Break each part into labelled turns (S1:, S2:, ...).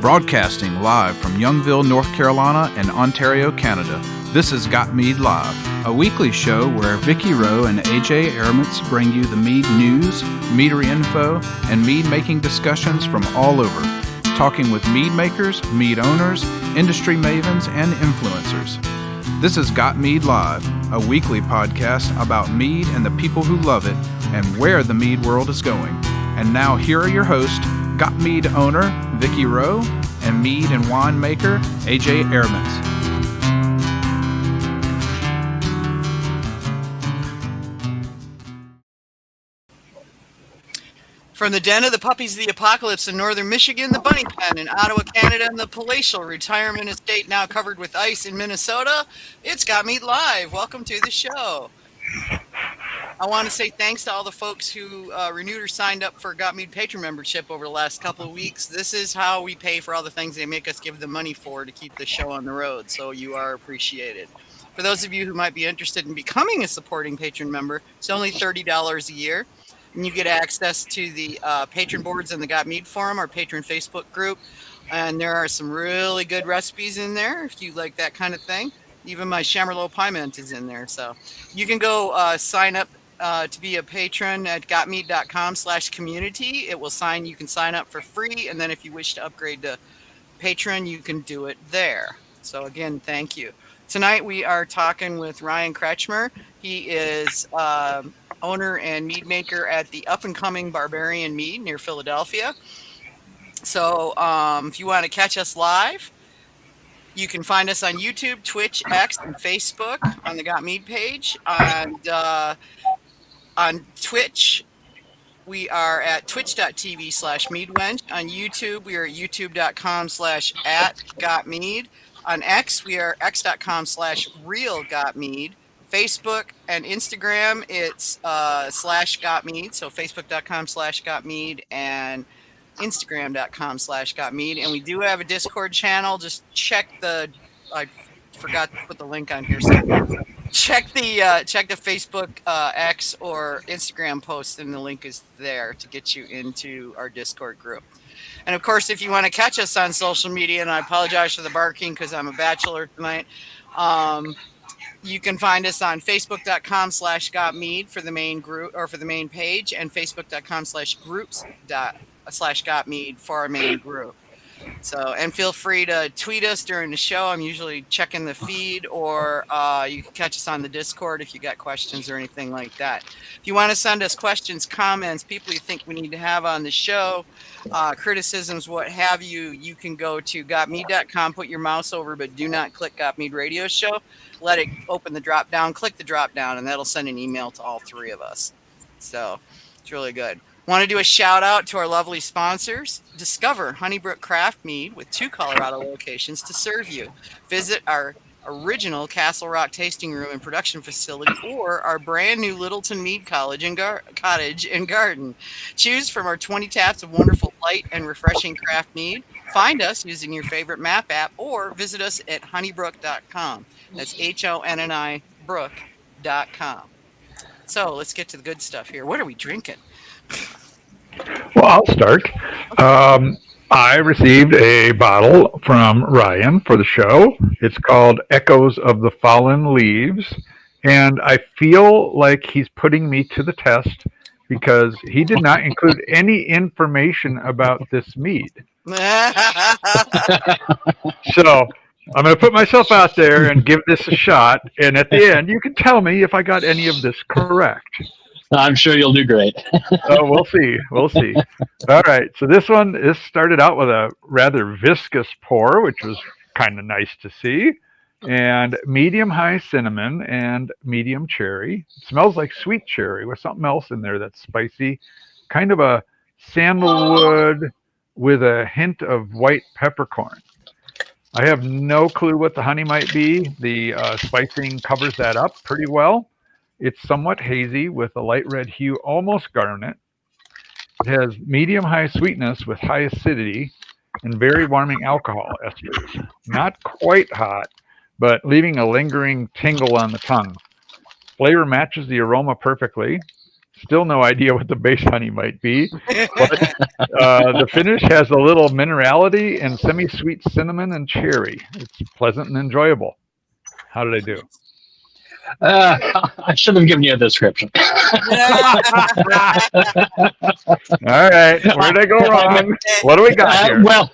S1: Broadcasting live from Youngville, North Carolina and Ontario, Canada. This is Got Mead Live, a weekly show where Vicky Rowe and AJ Aramutz bring you the mead news, meadery info, and mead-making discussions from all over, talking with mead makers, mead owners, industry mavens, and influencers. This is Got Mead Live, a weekly podcast about mead and the people who love it and where the mead world is going. And now here are your hosts, Got Mead owner Vicky Rowe and mead and wine maker AJ Aramutz.
S2: From the den of the puppies of the apocalypse in northern Michigan, the bunny pen in Ottawa, Canada, and the palatial retirement estate now covered with ice in Minnesota, it's Got Mead Live. Welcome to the show. I want to say thanks to all the folks who renewed or signed up for Got Mead patron membership over the last couple of weeks. This is how we pay for all the things they make us give them money for to keep the show on the road, so you are appreciated. For those of you who might be interested in becoming a supporting patron member, it's only $30 a year. And you get access to the patron boards in the Got Mead forum, our patron Facebook group. And there are some really good recipes in there if you like that kind of thing. Even my Chamerlot pie mint is in there. So you can go sign up to be a patron at gotmead.com/community. You can sign up for free. And then if you wish to upgrade to patron, you can do it there. So again, thank you. Tonight we are talking with Ryan Kretchmer. He is owner and mead maker at the up-and-coming Barbarian Mead near Philadelphia. So if you want to catch us live, you can find us on YouTube, Twitch, X, and Facebook on the Got Mead page. And on Twitch, we are at twitch.tv/meadwench. On YouTube, we are at youtube.com/@gotmead. On X, we are x.com/realgotmead. Facebook and Instagram, it's /gotmead. So facebook.com/gotmead and instagram.com/gotmead. And we do have a Discord channel. Just check I forgot to put the link on here. So check the Facebook X or Instagram post, and the link is there to get you into our Discord group. And of course, if you want to catch us on social media, and I apologize for the barking because I'm a bachelor tonight, you can find us on facebook.com/gotmead for the main group or for the main page, and facebook.com/groups/gotmead for our main group. So, and feel free to tweet us during the show. I'm usually checking the feed, or you can catch us on the Discord if you got questions or anything like that. If you want to send us questions, comments, people you think we need to have on the show, criticisms, what have you, you can go to gotmead.com, put your mouse over, but do not click Got Mead Radio Show. Let it open the drop down, click the drop down, and that'll send an email to all three of us. So it's really good. Want to do a shout out to our lovely sponsors. Discover Honeybrook Craft Mead with 2 Colorado locations to serve you. Visit our original Castle Rock tasting room and production facility, or our brand new Littleton Mead Cottage and Garden. Choose from our 20 taps of wonderful light and refreshing craft mead. Find us using your favorite map app, or visit us at honeybrook.com. That's HONNI brook.com. So let's get to the good stuff here. What are we drinking?
S3: Well, I'll start. I received a bottle from Ryan for the show. It's called Echoes of the Fallen Leaves, and I feel like he's putting me to the test because he did not include any information about this mead. So I'm going to put myself out there and give this a shot, and at the end, you can tell me if I got any of this correct.
S4: I'm sure you'll do great.
S3: Oh, we'll see. We'll see. All right. So this started out with a rather viscous pour, which was kind of nice to see, and medium high cinnamon and medium cherry. It smells like sweet cherry with something else in there that's spicy, kind of a sandalwood with a hint of white peppercorn. I have no clue what the honey might be. The spicing covers that up pretty well. It's somewhat hazy with a light red hue, almost garnet. It has medium-high sweetness with high acidity and very warming alcohol esters. Not quite hot, but leaving a lingering tingle on the tongue. Flavor matches the aroma perfectly. Still no idea what the base honey might be, but the finish has a little minerality and semi-sweet cinnamon and cherry. It's pleasant and enjoyable. How did I do?
S4: I should have given you a description.
S3: All right, where did I go wrong? What do we got here?
S4: Well,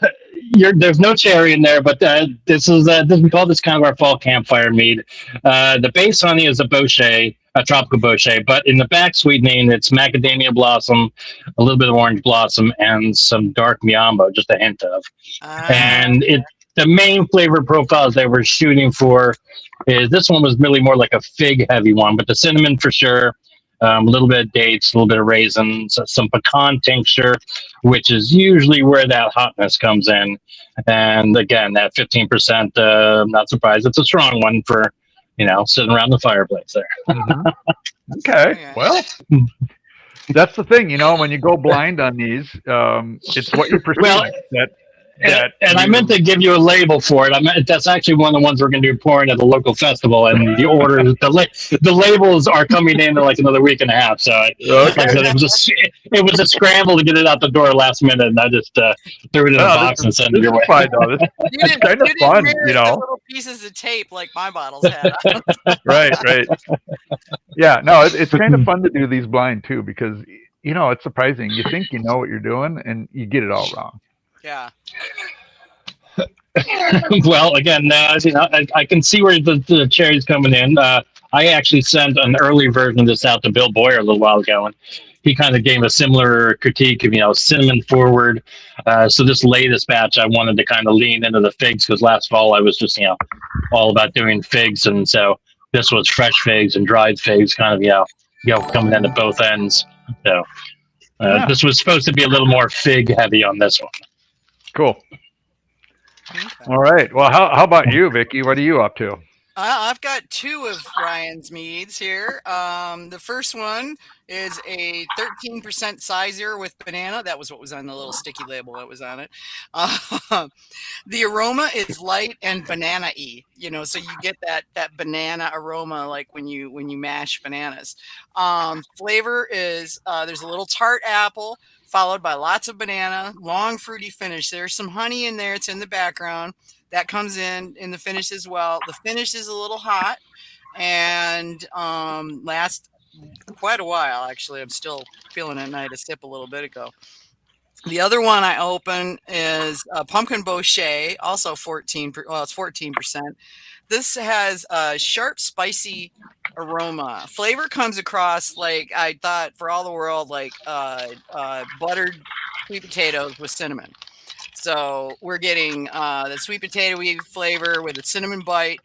S4: there's no cherry in there, but we call this kind of our fall campfire mead. The base honey is a bochet, a tropical bochet, but in the back sweetening, it's macadamia blossom, a little bit of orange blossom, and some dark miambo, just a hint of. And the main flavor profiles they were shooting for is this one was really more like a fig heavy one, but the cinnamon for sure. A little bit of dates, a little bit of raisins, some pecan tincture, which is usually where that hotness comes in. And again, that 15%, I'm not surprised. It's a strong one for, sitting around the fireplace there.
S3: Mm-hmm. Okay. Well, that's the thing, when you go blind on these, it's what you perceive. And
S4: I meant to give you a label for it. That's actually one of the ones we're going to be pouring at the local festival, and the orders, the labels are coming in like another week and a half. So, like I said, it was a scramble to get it out the door last minute, and I just threw it in a box and sent it your way.
S3: It's kind of fun,
S2: Little pieces of tape like my bottles had.
S3: Right. Yeah, no, it's kind of fun to do these blind too, because it's surprising. You think you know what you're doing, and you get it all wrong.
S2: Yeah.
S4: Well, again, I can see where the cherry's coming in. I actually sent an early version of this out to Bill Boyer a little while ago, and he kind of gave a similar critique of, cinnamon forward. So this latest batch, I wanted to kind of lean into the figs, because last fall I was just, all about doing figs. And so this was fresh figs and dried figs kind of, coming into both ends. So this was supposed to be a little more fig heavy on this one.
S3: Cool. Okay. All right. Well, how about you, Vicky? What are you up to?
S2: I've got two of Ryan's meads here. The first one is a 13% sizer with banana. That was what was on the little sticky label that was on it. The aroma is light and banana-y, so you get that banana aroma like when you mash bananas. Flavor is there's a little tart apple, followed by lots of banana, long fruity finish. There's some honey in there. It's in the background. That comes in the finish as well. The finish is a little hot and lasts quite a while, actually. I'm still feeling it, and I had a sip a little bit ago. The other one I open is a pumpkin bochet, also it's 14%. This has a sharp, spicy aroma. Flavor comes across like I thought for all the world, like buttered sweet potatoes with cinnamon. So we're getting the sweet potato-y flavor with a cinnamon bite.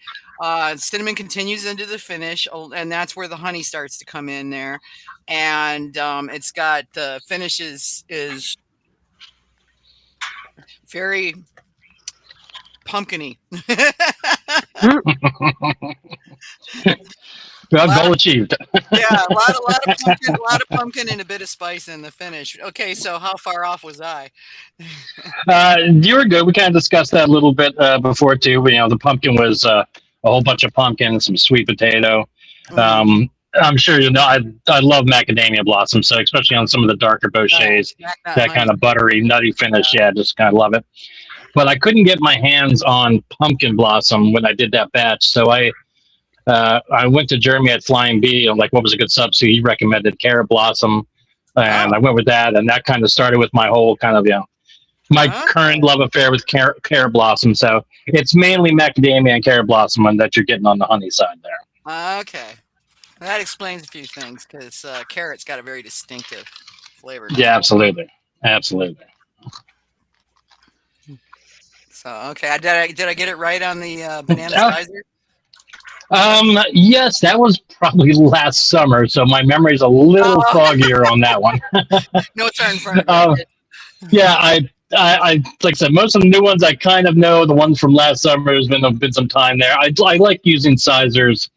S2: Cinnamon continues into the finish, and that's where the honey starts to come in there. And it's got the finish is very pumpkin-y.
S4: Goal achieved.
S2: Yeah, a lot of pumpkin and a bit of spice in the finish. Okay, so how far off was I?
S4: You were good. We kind of discussed that a little bit before too. The pumpkin was a whole bunch of pumpkin, some sweet potato. I'm sure I love macadamia blossom, so especially on some of the darker bouchets, that kind of buttery, nutty finish. Yeah, just kind of love it. But I couldn't get my hands on pumpkin blossom when I did that batch, so I went to Jeremy at Flying Bee. I'm like, what was a good substitute? He recommended carrot blossom, and I went with that, and that kind of started with my whole kind of my current love affair with carrot blossom. So it's mainly macadamia and carrot blossom and that you're getting on the honey side there.
S2: Okay. That explains a few things, because carrot's got a very distinctive flavor.
S4: Yeah, absolutely.
S2: So, okay. Did I get it right on the banana sizer?
S4: Yes, that was probably last summer, so my memory's a little foggier on that one.
S2: Notes are in front of me.
S4: Yeah, I like I said, most of the new ones I kind of know. The ones from last summer has been some time there. I like using sizers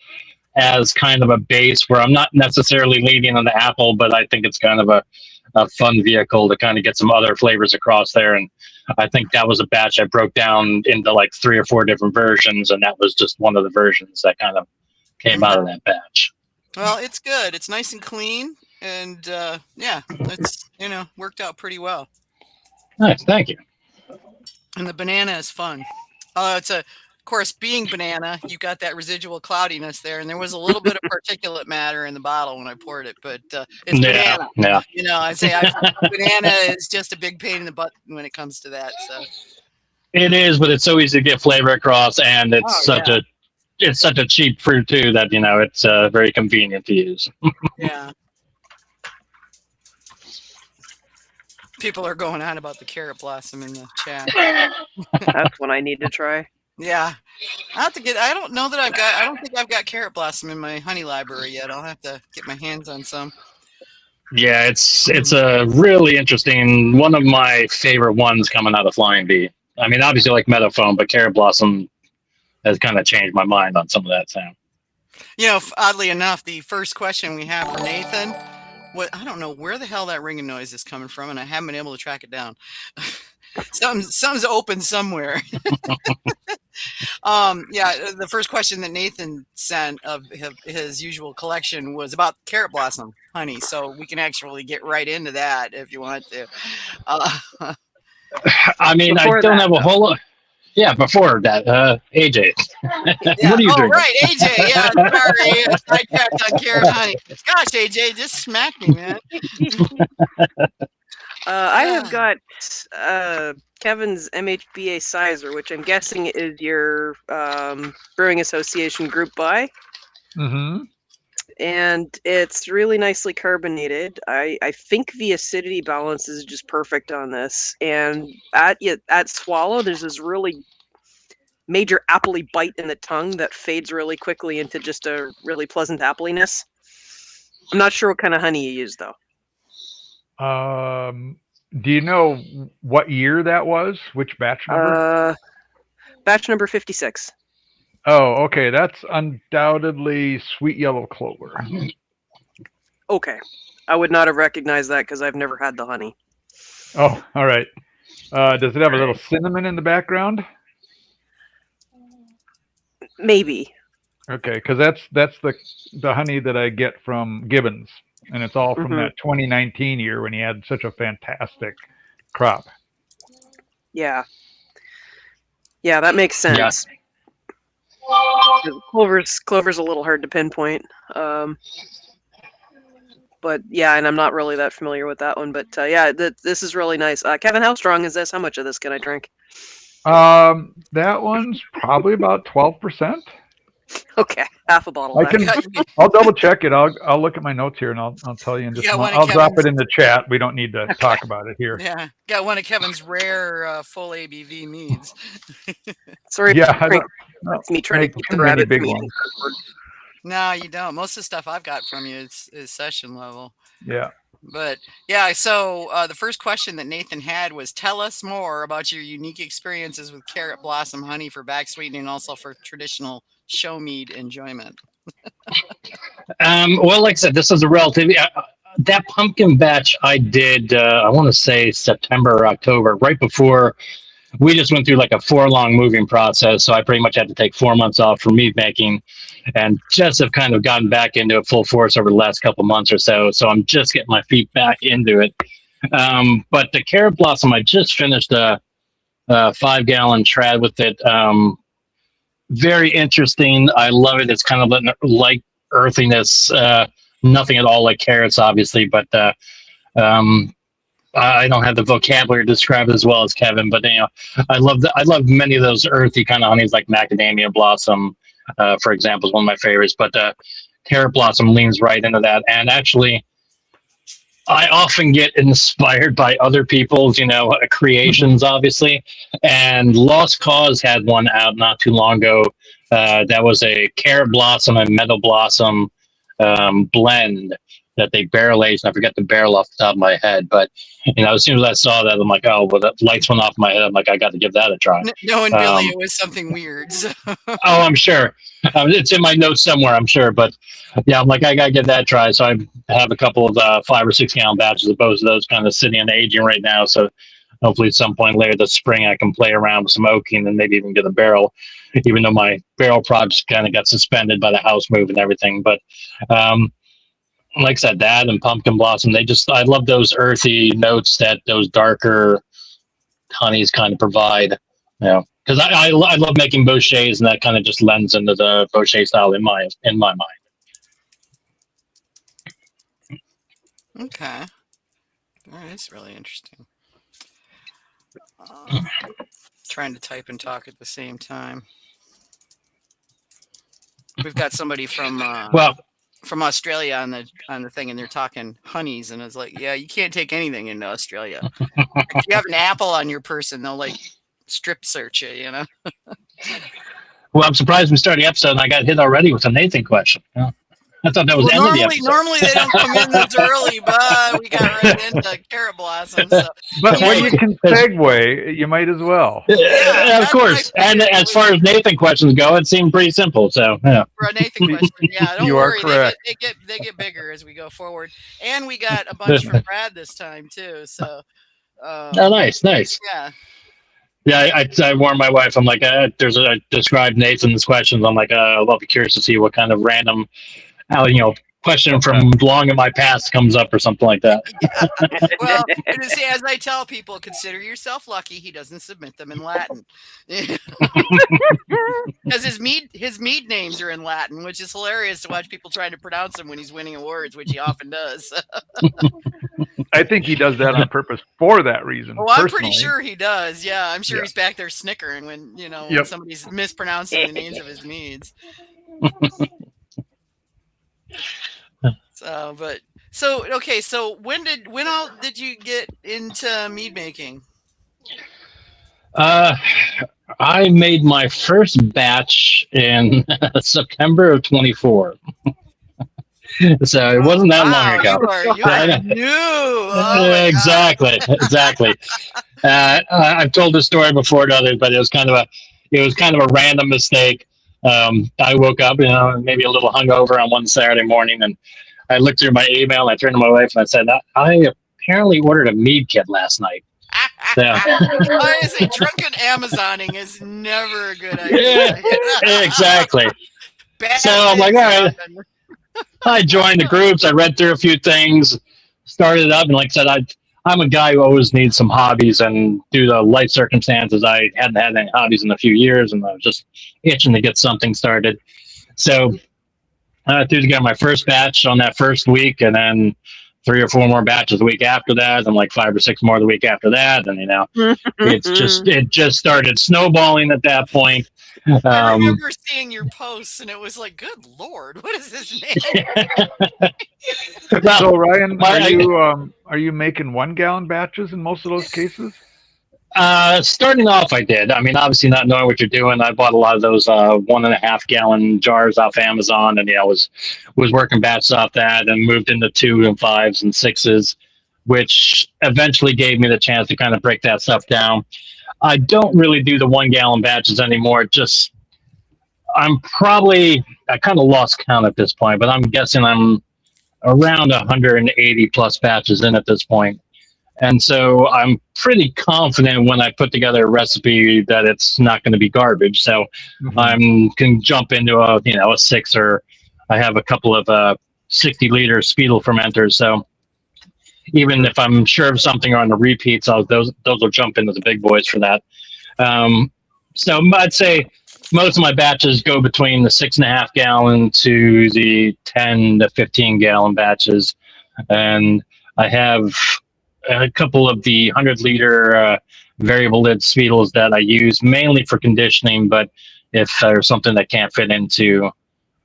S4: as kind of a base where I'm not necessarily leaning on the apple, but I think it's kind of a fun vehicle to kind of get some other flavors across there. And I think that was a batch I broke down into like 3 or 4 different versions, and that was just one of the versions that kind of came out of that batch.
S2: Well, it's good. It's nice and clean, and yeah, it's worked out pretty well.
S4: Nice, thank you.
S2: And the banana is fun. Of course, being banana, you got that residual cloudiness there, and there was a little bit of particulate matter in the bottle when I poured it, but it's banana.
S4: Yeah.
S2: I'd say banana is just a big pain in the butt when it comes to that. So
S4: it is, but it's so easy to get flavor across, and it's such a cheap fruit too that it's very convenient to use.
S2: Yeah. People are going on about the carrot blossom in the chat.
S5: That's one I need to try.
S2: Yeah, I don't know that I don't think I've got carrot blossom in my honey library yet. I'll have to get my hands on some.
S4: Yeah, it's a really interesting, one of my favorite ones coming out of Flying Bee. I mean, obviously like Meadowfoam, but carrot blossom has kind of changed my mind on some of that sound.
S2: Oddly enough, the first question we have for Nathan, I don't know where the hell that ringing noise is coming from, and I haven't been able to track it down. Something's open somewhere. The first question that Nathan sent of his usual collection was about carrot blossom honey, so we can actually get right into that if you want to.
S4: I mean, I don't have a whole lot. Yeah, before that, AJ.
S2: Yeah.
S4: What are you doing?
S2: Right, AJ. Yeah, sorry, sidetracked on carrot honey. Gosh, AJ, just smack me, man.
S5: I have got Kevin's MHBA Sizer, which I'm guessing is your Brewing Association Group Buy.
S3: Mm-hmm.
S5: And it's really nicely carbonated. I think the acidity balance is just perfect on this. And at swallow, there's this really major appley bite in the tongue that fades really quickly into just a really pleasant appliness. I'm not sure what kind of honey you use, though.
S3: Do you know what year that was? Which batch number?
S5: Batch number 56.
S3: Oh, okay. That's undoubtedly sweet yellow clover.
S5: Okay. I would not have recognized that because I've never had the honey.
S3: Oh, all right. Does it have a little cinnamon in the background?
S5: Maybe.
S3: Okay, because that's the honey that I get from Gibbons, and it's all from that 2019 year when he had such a fantastic crop.
S5: Yeah. Yeah, that makes sense.
S4: Yeah.
S5: Clover's a little hard to pinpoint. But yeah, and I'm not really that familiar with that one. But yeah, this is really nice. Kevin, how strong is this? How much of this can I drink?
S3: That one's probably about 12%.
S5: Okay, half a bottle.
S3: I'll double check it. I'll look at my notes here and I'll tell you in just a moment. I'll drop it in the chat. We don't need to talk about it here.
S2: Yeah, got one of Kevin's rare full ABV meads.
S5: Sorry,
S3: that's
S5: me trying to keep the rabbit
S3: big ones.
S2: No, you don't. Most of the stuff I've got from you is session level.
S3: Yeah.
S2: But yeah, so the first question that Nathan had was, tell us more about your unique experiences with carrot blossom honey for back sweetening and also for traditional show mead enjoyment.
S4: Well, like I said, this is a relatively that pumpkin batch I did. I want to say September or October, right before we just went through like a 4-long moving process. So I pretty much had to take 4 months off from mead making, and just have kind of gotten back into it full force over the last couple months or so. So I'm just getting my feet back into it. But the carrot blossom, I just finished a 5-gallon trad with it. Very interesting. I love it. It's kind of like earthiness, nothing at all like carrots, obviously, but I don't have the vocabulary to describe it as well as Kevin, but I love many of those earthy kind of honeys like macadamia blossom, for example, is one of my favorites, but carrot blossom leans right into that. And actually, I often get inspired by other people's, creations, obviously. And Lost Cause had one out not too long ago. That was a carrot blossom and meadow blossom blend that they barrel aged. I forget the barrel off the top of my head, but as soon as I saw that, I'm like, oh, well, that lights went off my head. I'm like, I got to give that a try.
S2: Knowing Billy, it was something weird. So.
S4: Oh, I'm sure. It's in my notes somewhere, I'm sure. But yeah, I'm like, I got to give that a try. So I have a couple of 5 or 6 gallon batches of both of those kind of sitting and aging right now. So hopefully at some point later this spring, I can play around with some oaking and maybe even get a barrel, even though my barrel project kind of got suspended by the house move and everything. But like I said, that and pumpkin blossom. I love those earthy notes that those darker honeys kind of provide. Because I love making bouchets, and that kind of just lends into the boucher style in my mind.
S2: Okay. All right, that's really interesting. Trying to type and talk at the same time. We've got somebody from Australia on the thing, and they're talking honeys, and it's like, yeah, you can't take anything into Australia. If you have an apple on your person, they'll like strip search you, you know.
S4: Well, I'm surprised we started the episode and I got hit already with a Nathan question. Yeah. I thought that was the end of the episode.
S2: Normally they don't come in this early, but we got right into carrot blossoms. So.
S3: But when you can segue, you might as well.
S4: Yeah, of course. And as far as Nathan questions go, it seemed pretty simple. So yeah.
S2: For a Nathan question, yeah, don't
S3: You
S2: worry.
S3: are correct.
S2: They get bigger as we go forward, and we got a bunch from Brad this time too. So.
S4: Nice.
S2: Yeah.
S4: Yeah, I warned my wife. I'm like, I described Nathan's questions. I'm like, I'll be curious to see what kind of random, question from long in my past comes up or something like that.
S2: Yeah. Well, and see, as I tell people, consider yourself lucky he doesn't submit them in Latin. Because his mead names are in Latin, which is hilarious to watch people trying to pronounce them when he's winning awards, which he often does.
S3: I think he does that on purpose for that reason.
S2: Well, I'm pretty sure he does. Yeah, I'm sure he's back there snickering when when somebody's mispronouncing the names of his meads. So when all did you get into mead making?
S4: I made my first batch in September of 24. So it wasn't that long ago.
S2: You are new. Oh,
S4: exactly. I've told this story before to others, but it was kind of a random mistake. I woke up, maybe a little hungover on one Saturday morning, and I looked through my email, and I turned to my wife and I said, I apparently ordered a mead kit last night. So.
S2: Honestly, drunken Amazoning is never a good idea.
S4: Yeah, exactly. So I'm like, all right. I joined the groups. I read through a few things, started up, and like I said, I'm a guy who always needs some hobbies, and due to life circumstances, I hadn't had any hobbies in a few years, and I was just itching to get something started. So I threw together my first batch on that first week, and then 3 or 4 more batches the week after that, and like 5 or 6 more the week after that, and it just started snowballing at that point.
S2: I remember seeing your posts, and it was like, "Good Lord, what is this name?"
S3: So Ryan, are you making 1 gallon batches in most of those cases?
S4: Starting off, I did. I mean, obviously not knowing what you're doing, I bought a lot of those 1.5 gallon jars off Amazon, and was working batches off that, and moved into 2 and 5s and 6s, which eventually gave me the chance to kind of break that stuff down. I don't really do the 1 gallon batches anymore. I kind of lost count at this point, but I'm guessing I'm around 180 plus batches in at this point. And so I'm pretty confident when I put together a recipe that it's not going to be garbage. So I can jump into a 6, or I have a couple of 60-liter Speedle fermenters. So even if I'm sure of something on the repeats, those will jump into the big boys for that. So I'd say most of my batches go between the 6.5 gallon to the 10 to 15 gallon batches. And I have a couple of the 100-liter variable lid Speedles that I use mainly for conditioning, but if there's something that can't fit into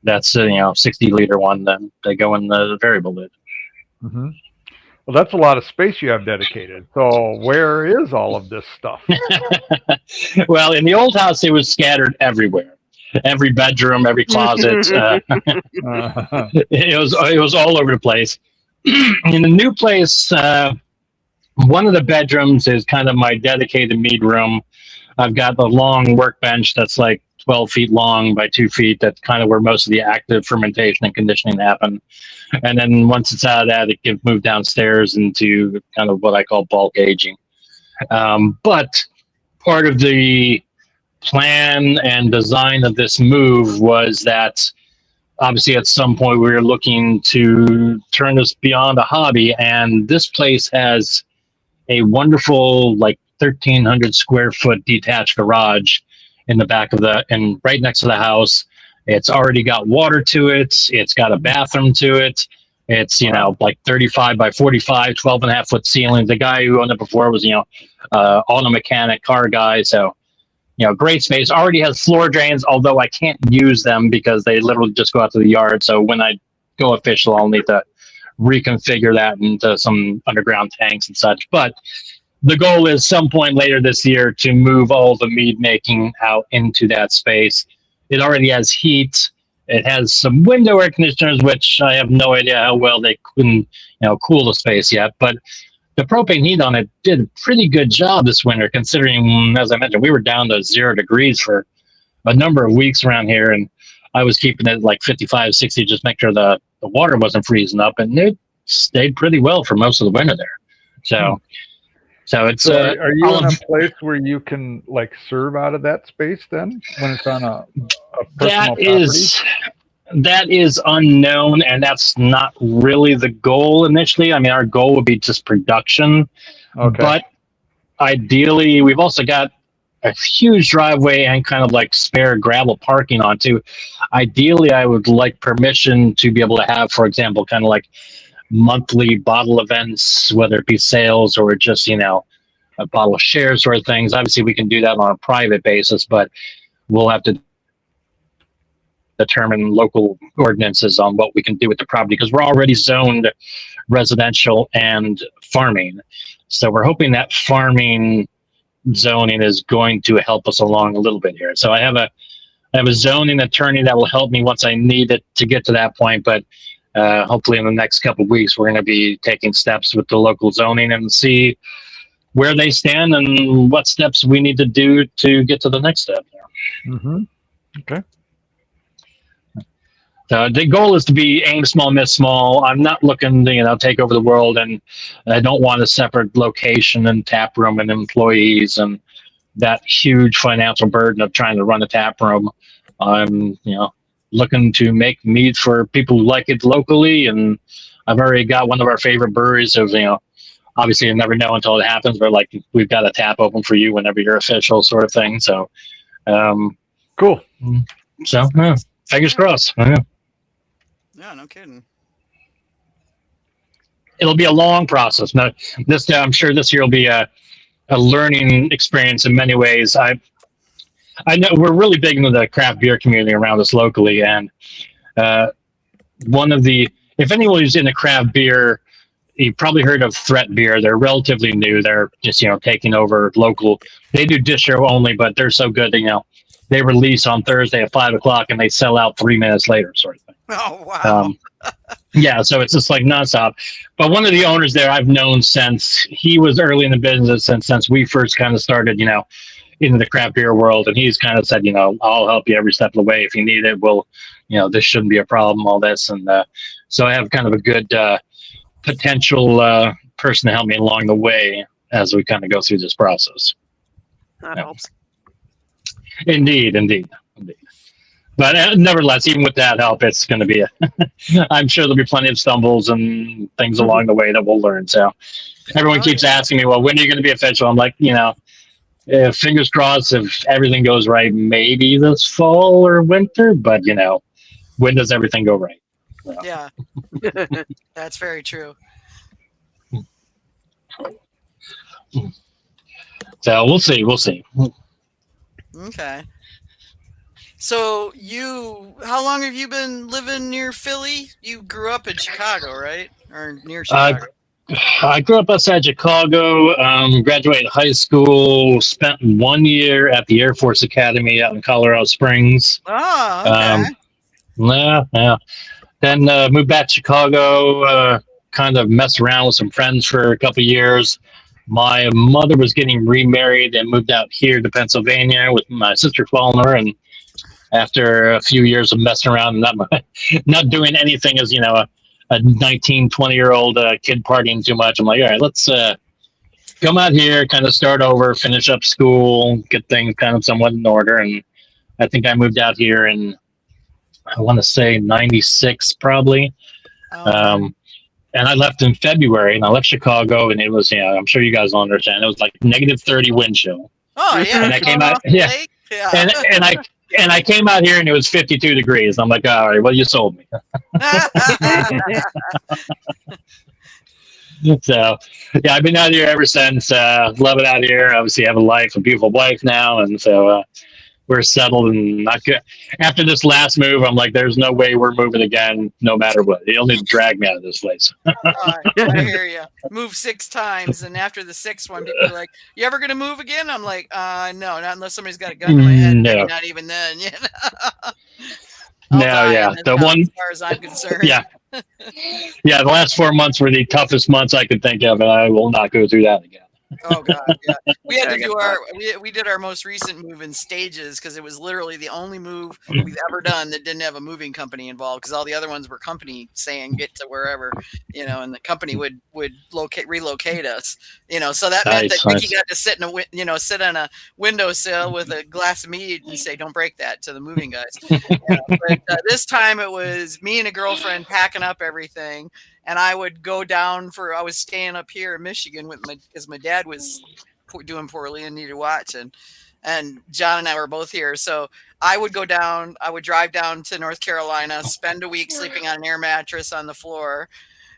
S4: that's 60-liter one, then they go in the variable lid.
S3: Mm-hmm. Well, that's a lot of space you have dedicated. So where is all of this stuff?
S4: Well, in the old house, it was scattered everywhere. Every bedroom, every closet. It was all over the place. In the new place, one of the bedrooms is kind of my dedicated mead room. I've got the long workbench that's like 12 feet long by 2 feet. That's kind of where most of the active fermentation and conditioning happen. And then once it's out of that, it gets moved downstairs into kind of what I call bulk aging. But part of the plan and design of this move was that obviously at some point we were looking to turn this beyond a hobby, and this place has a wonderful, like 1,300 square foot detached garage in the back of and right next to the house. It's already got water to it. It's got a bathroom to it. It's, like 35 by 45, 12 and a half foot ceilings. The guy who owned it before was, auto mechanic, car guy. So, great space. Already has floor drains, although I can't use them because they literally just go out to the yard. So when I go official, I'll need to reconfigure that into some underground tanks and such. But the goal is some point later this year to move all the mead making out into that space. It already has heat. It has some window air conditioners, which I have no idea how well they can, cool the space yet. But the propane heat on it did a pretty good job this winter, considering, as I mentioned, we were down to 0 degrees for a number of weeks around here. And I was keeping it like 55, 60, just make sure the water wasn't freezing up. And it stayed pretty well for most of the winter there. So it's
S3: are you in a place where you can like serve out of that space then when it's on a personal property?
S4: That is unknown, and that's not really the goal initially. I mean, our goal would be just production. Okay. But ideally, we've also got a huge driveway and kind of like spare gravel parking on too. Ideally, I would like permission to be able to have, for example, kind of like monthly bottle events, whether it be sales or just, a bottle share sort of things. Obviously, we can do that on a private basis, but we'll have to determine local ordinances on what we can do with the property because we're already zoned residential and farming. So we're hoping that farming zoning is going to help us along a little bit here. So I have a zoning attorney that will help me once I need it to get to that point, but hopefully in the next couple of weeks, we're going to be taking steps with the local zoning and see where they stand and what steps we need to do to get to the next step.
S3: Mm-hmm. Okay.
S4: The goal is to be aim small, miss small. I'm not looking to, take over the world, and I don't want a separate location and tap room and employees and that huge financial burden of trying to run a tap room. I'm, looking to make mead for people who like it locally, and I've already got one of our favorite breweries of, obviously you never know until it happens, but like we've got a tap open for you whenever you're official sort of thing. So,
S3: cool.
S4: So, fingers crossed.
S2: Yeah, no kidding.
S4: It'll be a long process. Now, I'm sure this year will be a learning experience in many ways. I know we're really big into the craft beer community around us locally, and if anyone who's into craft beer, you've probably heard of Threat Beer. They're relatively new. They're just taking over local. They do distro only, but they're so good that they release on Thursday at 5:00 and they sell out 3 minutes later, sort of thing.
S2: Oh wow!
S4: Yeah, so it's just like nonstop. But one of the owners there I've known since he was early in the business, and since we first kind of started, into the craft beer world, and he's kind of said, I'll help you every step of the way if you need it. We'll, this shouldn't be a problem, all this. And so I have kind of a good potential person to help me along the way as we kind of go through this process.
S5: That helps.
S4: Indeed. But nevertheless, even with that help, it's going to be I'm sure there'll be plenty of stumbles and things along the way that we'll learn. So everyone keeps asking me, well, when are you going to be official? I'm like, fingers crossed if everything goes right, maybe this fall or winter, but when does everything go right? So.
S2: Yeah, that's very true.
S4: So we'll see.
S2: Okay. So how long have you been living near Philly? You grew up in Chicago, right? Or near Chicago?
S4: I grew up outside Chicago, graduated high school, spent 1 year at the Air Force Academy out in Colorado Springs.
S2: Oh, okay.
S4: Yeah. Then moved back to Chicago, kind of messed around with some friends for a couple of years. My mother was getting remarried and moved out here to Pennsylvania with my sister following her, and after a few years of messing around and not doing anything as, a 19, 20-year-old kid partying too much, I'm like, all right, let's come out here, kind of start over, finish up school, get things kind of somewhat in order. And I think I moved out here in I want to say 96 probably.
S2: Oh,
S4: And I left in February, and I left Chicago, and it was, I'm sure you guys don't understand. It was like negative 30 wind chill.
S2: yeah.
S4: And I came out,
S2: Yeah.
S4: and I came out here, and it was 52 degrees. I'm like, all right, well, you sold me. So, yeah, I've been out here ever since. Love it out here. Obviously, I have a life, a beautiful wife now, and so we're settled and not good. After this last move, I'm like, there's no way we're moving again, no matter what. You'll need to drag me out of this place.
S2: I hear you. Move 6 times, and after the 6th one, people are like, "You ever gonna move again?" I'm like, "No, not unless somebody's got a gun to my head.
S4: No.
S2: Maybe not even then." You know?
S4: No, yeah,
S2: the one, as far as I'm concerned.
S4: Yeah, yeah. The last 4 months were the toughest months I could think of, and I will not go through that again.
S2: Oh God, yeah. We had to do we did our most recent move in stages because it was literally the only move we've ever done that didn't have a moving company involved, because all the other ones were company saying get to wherever, and the company would relocate us, so that meant that Mickey got to sit sit on a windowsill with a glass of mead and say, "Don't break that," to the moving guys. But this time it was me and a girlfriend packing up everything. And I would go down I was staying up here in Michigan because my dad was doing poorly and needed watching. And John and I were both here. So I would drive down to North Carolina, spend a week sleeping on an air mattress on the floor,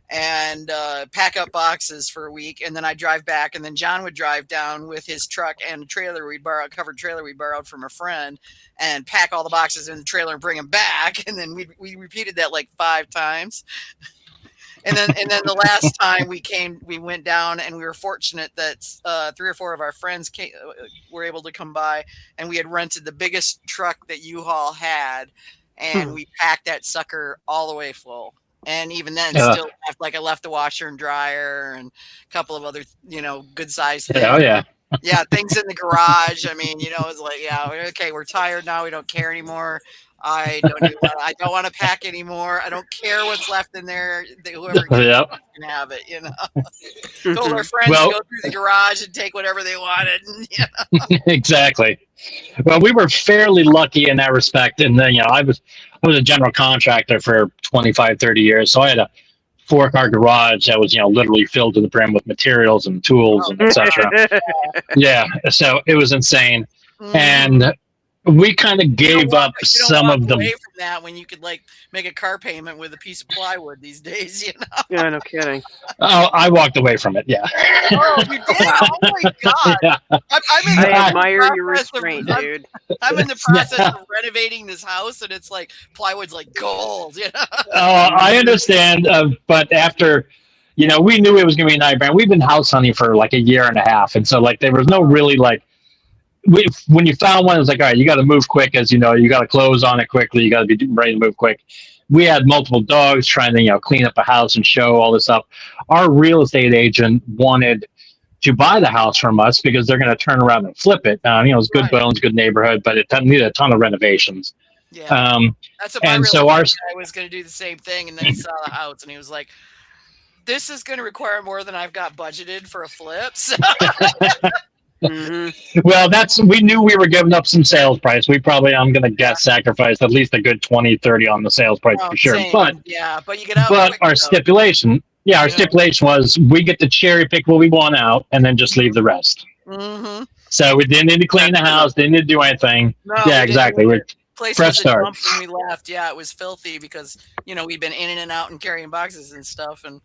S2: and pack up boxes for a week. And then I'd drive back. And then John would drive down with his truck and a trailer covered trailer we borrowed from a friend, and pack all the boxes in the trailer and bring them back. And then we repeated that like 5 times. And then the last time we went down, and we were fortunate that 3 or 4 of our friends were able to come by, and we had rented the biggest truck that U-Haul had, and we packed that sucker all the way full. And even then, still left the washer and dryer and a couple of other good sized things.
S4: Oh yeah.
S2: Yeah, things in the garage. I mean, it's like, okay, we're tired now. We don't care anymore. I don't want to pack anymore. I don't care what's left in there. Whoever can have it, Told our friends to go through the garage and take whatever they wanted.
S4: Exactly. Well, we were fairly lucky in that respect. And then, I was a general contractor for 25, 30 years. So I had a 4-car garage that was, literally filled to the brim with materials and tools and etc. Yeah. So it was insane. And we kind of gave up some of them.
S2: Away from that when you could make a car payment with a piece of plywood these days,
S5: Yeah, no kidding.
S4: Oh, I walked away from it. Yeah.
S2: Oh, you did? Oh my God!
S4: Yeah.
S5: I admire your restraint, dude.
S2: I'm in the process of renovating this house, and it's like plywood's like gold.
S4: I understand, but after, we knew it was going to be a nightmare. We've been house hunting for like a year and a half, and so there was no really when you found one, it was like, all right, you got to move quick, as you got to close on it quickly. You got to be ready to move quick. We had multiple dogs trying to, clean up a house and show all this stuff. Our real estate agent wanted to buy the house from us because they're going to turn around and flip it. It's good bones, good neighborhood, but it needed a ton of renovations.
S2: Yeah. That's what and so our guy was going to do the same thing, and then he saw the house, and he was like, "This is going to require more than I've got budgeted for a flip." So.
S5: Mm-hmm.
S4: Well, we knew we were giving up some sales price. We probably, I'm going to guess, sacrificed at least a good 20, 30 on the sales price for sure.
S2: Same.
S4: But
S2: you get out.
S4: But our stipulation, stipulation was we get to cherry pick what we want out and then just leave the rest.
S2: Mm-hmm.
S4: So we didn't need to clean the house, didn't need to do anything.
S2: No,
S4: yeah, exactly. We're
S2: fresh start. When we left, it was filthy because we'd been in and out and carrying boxes and stuff, and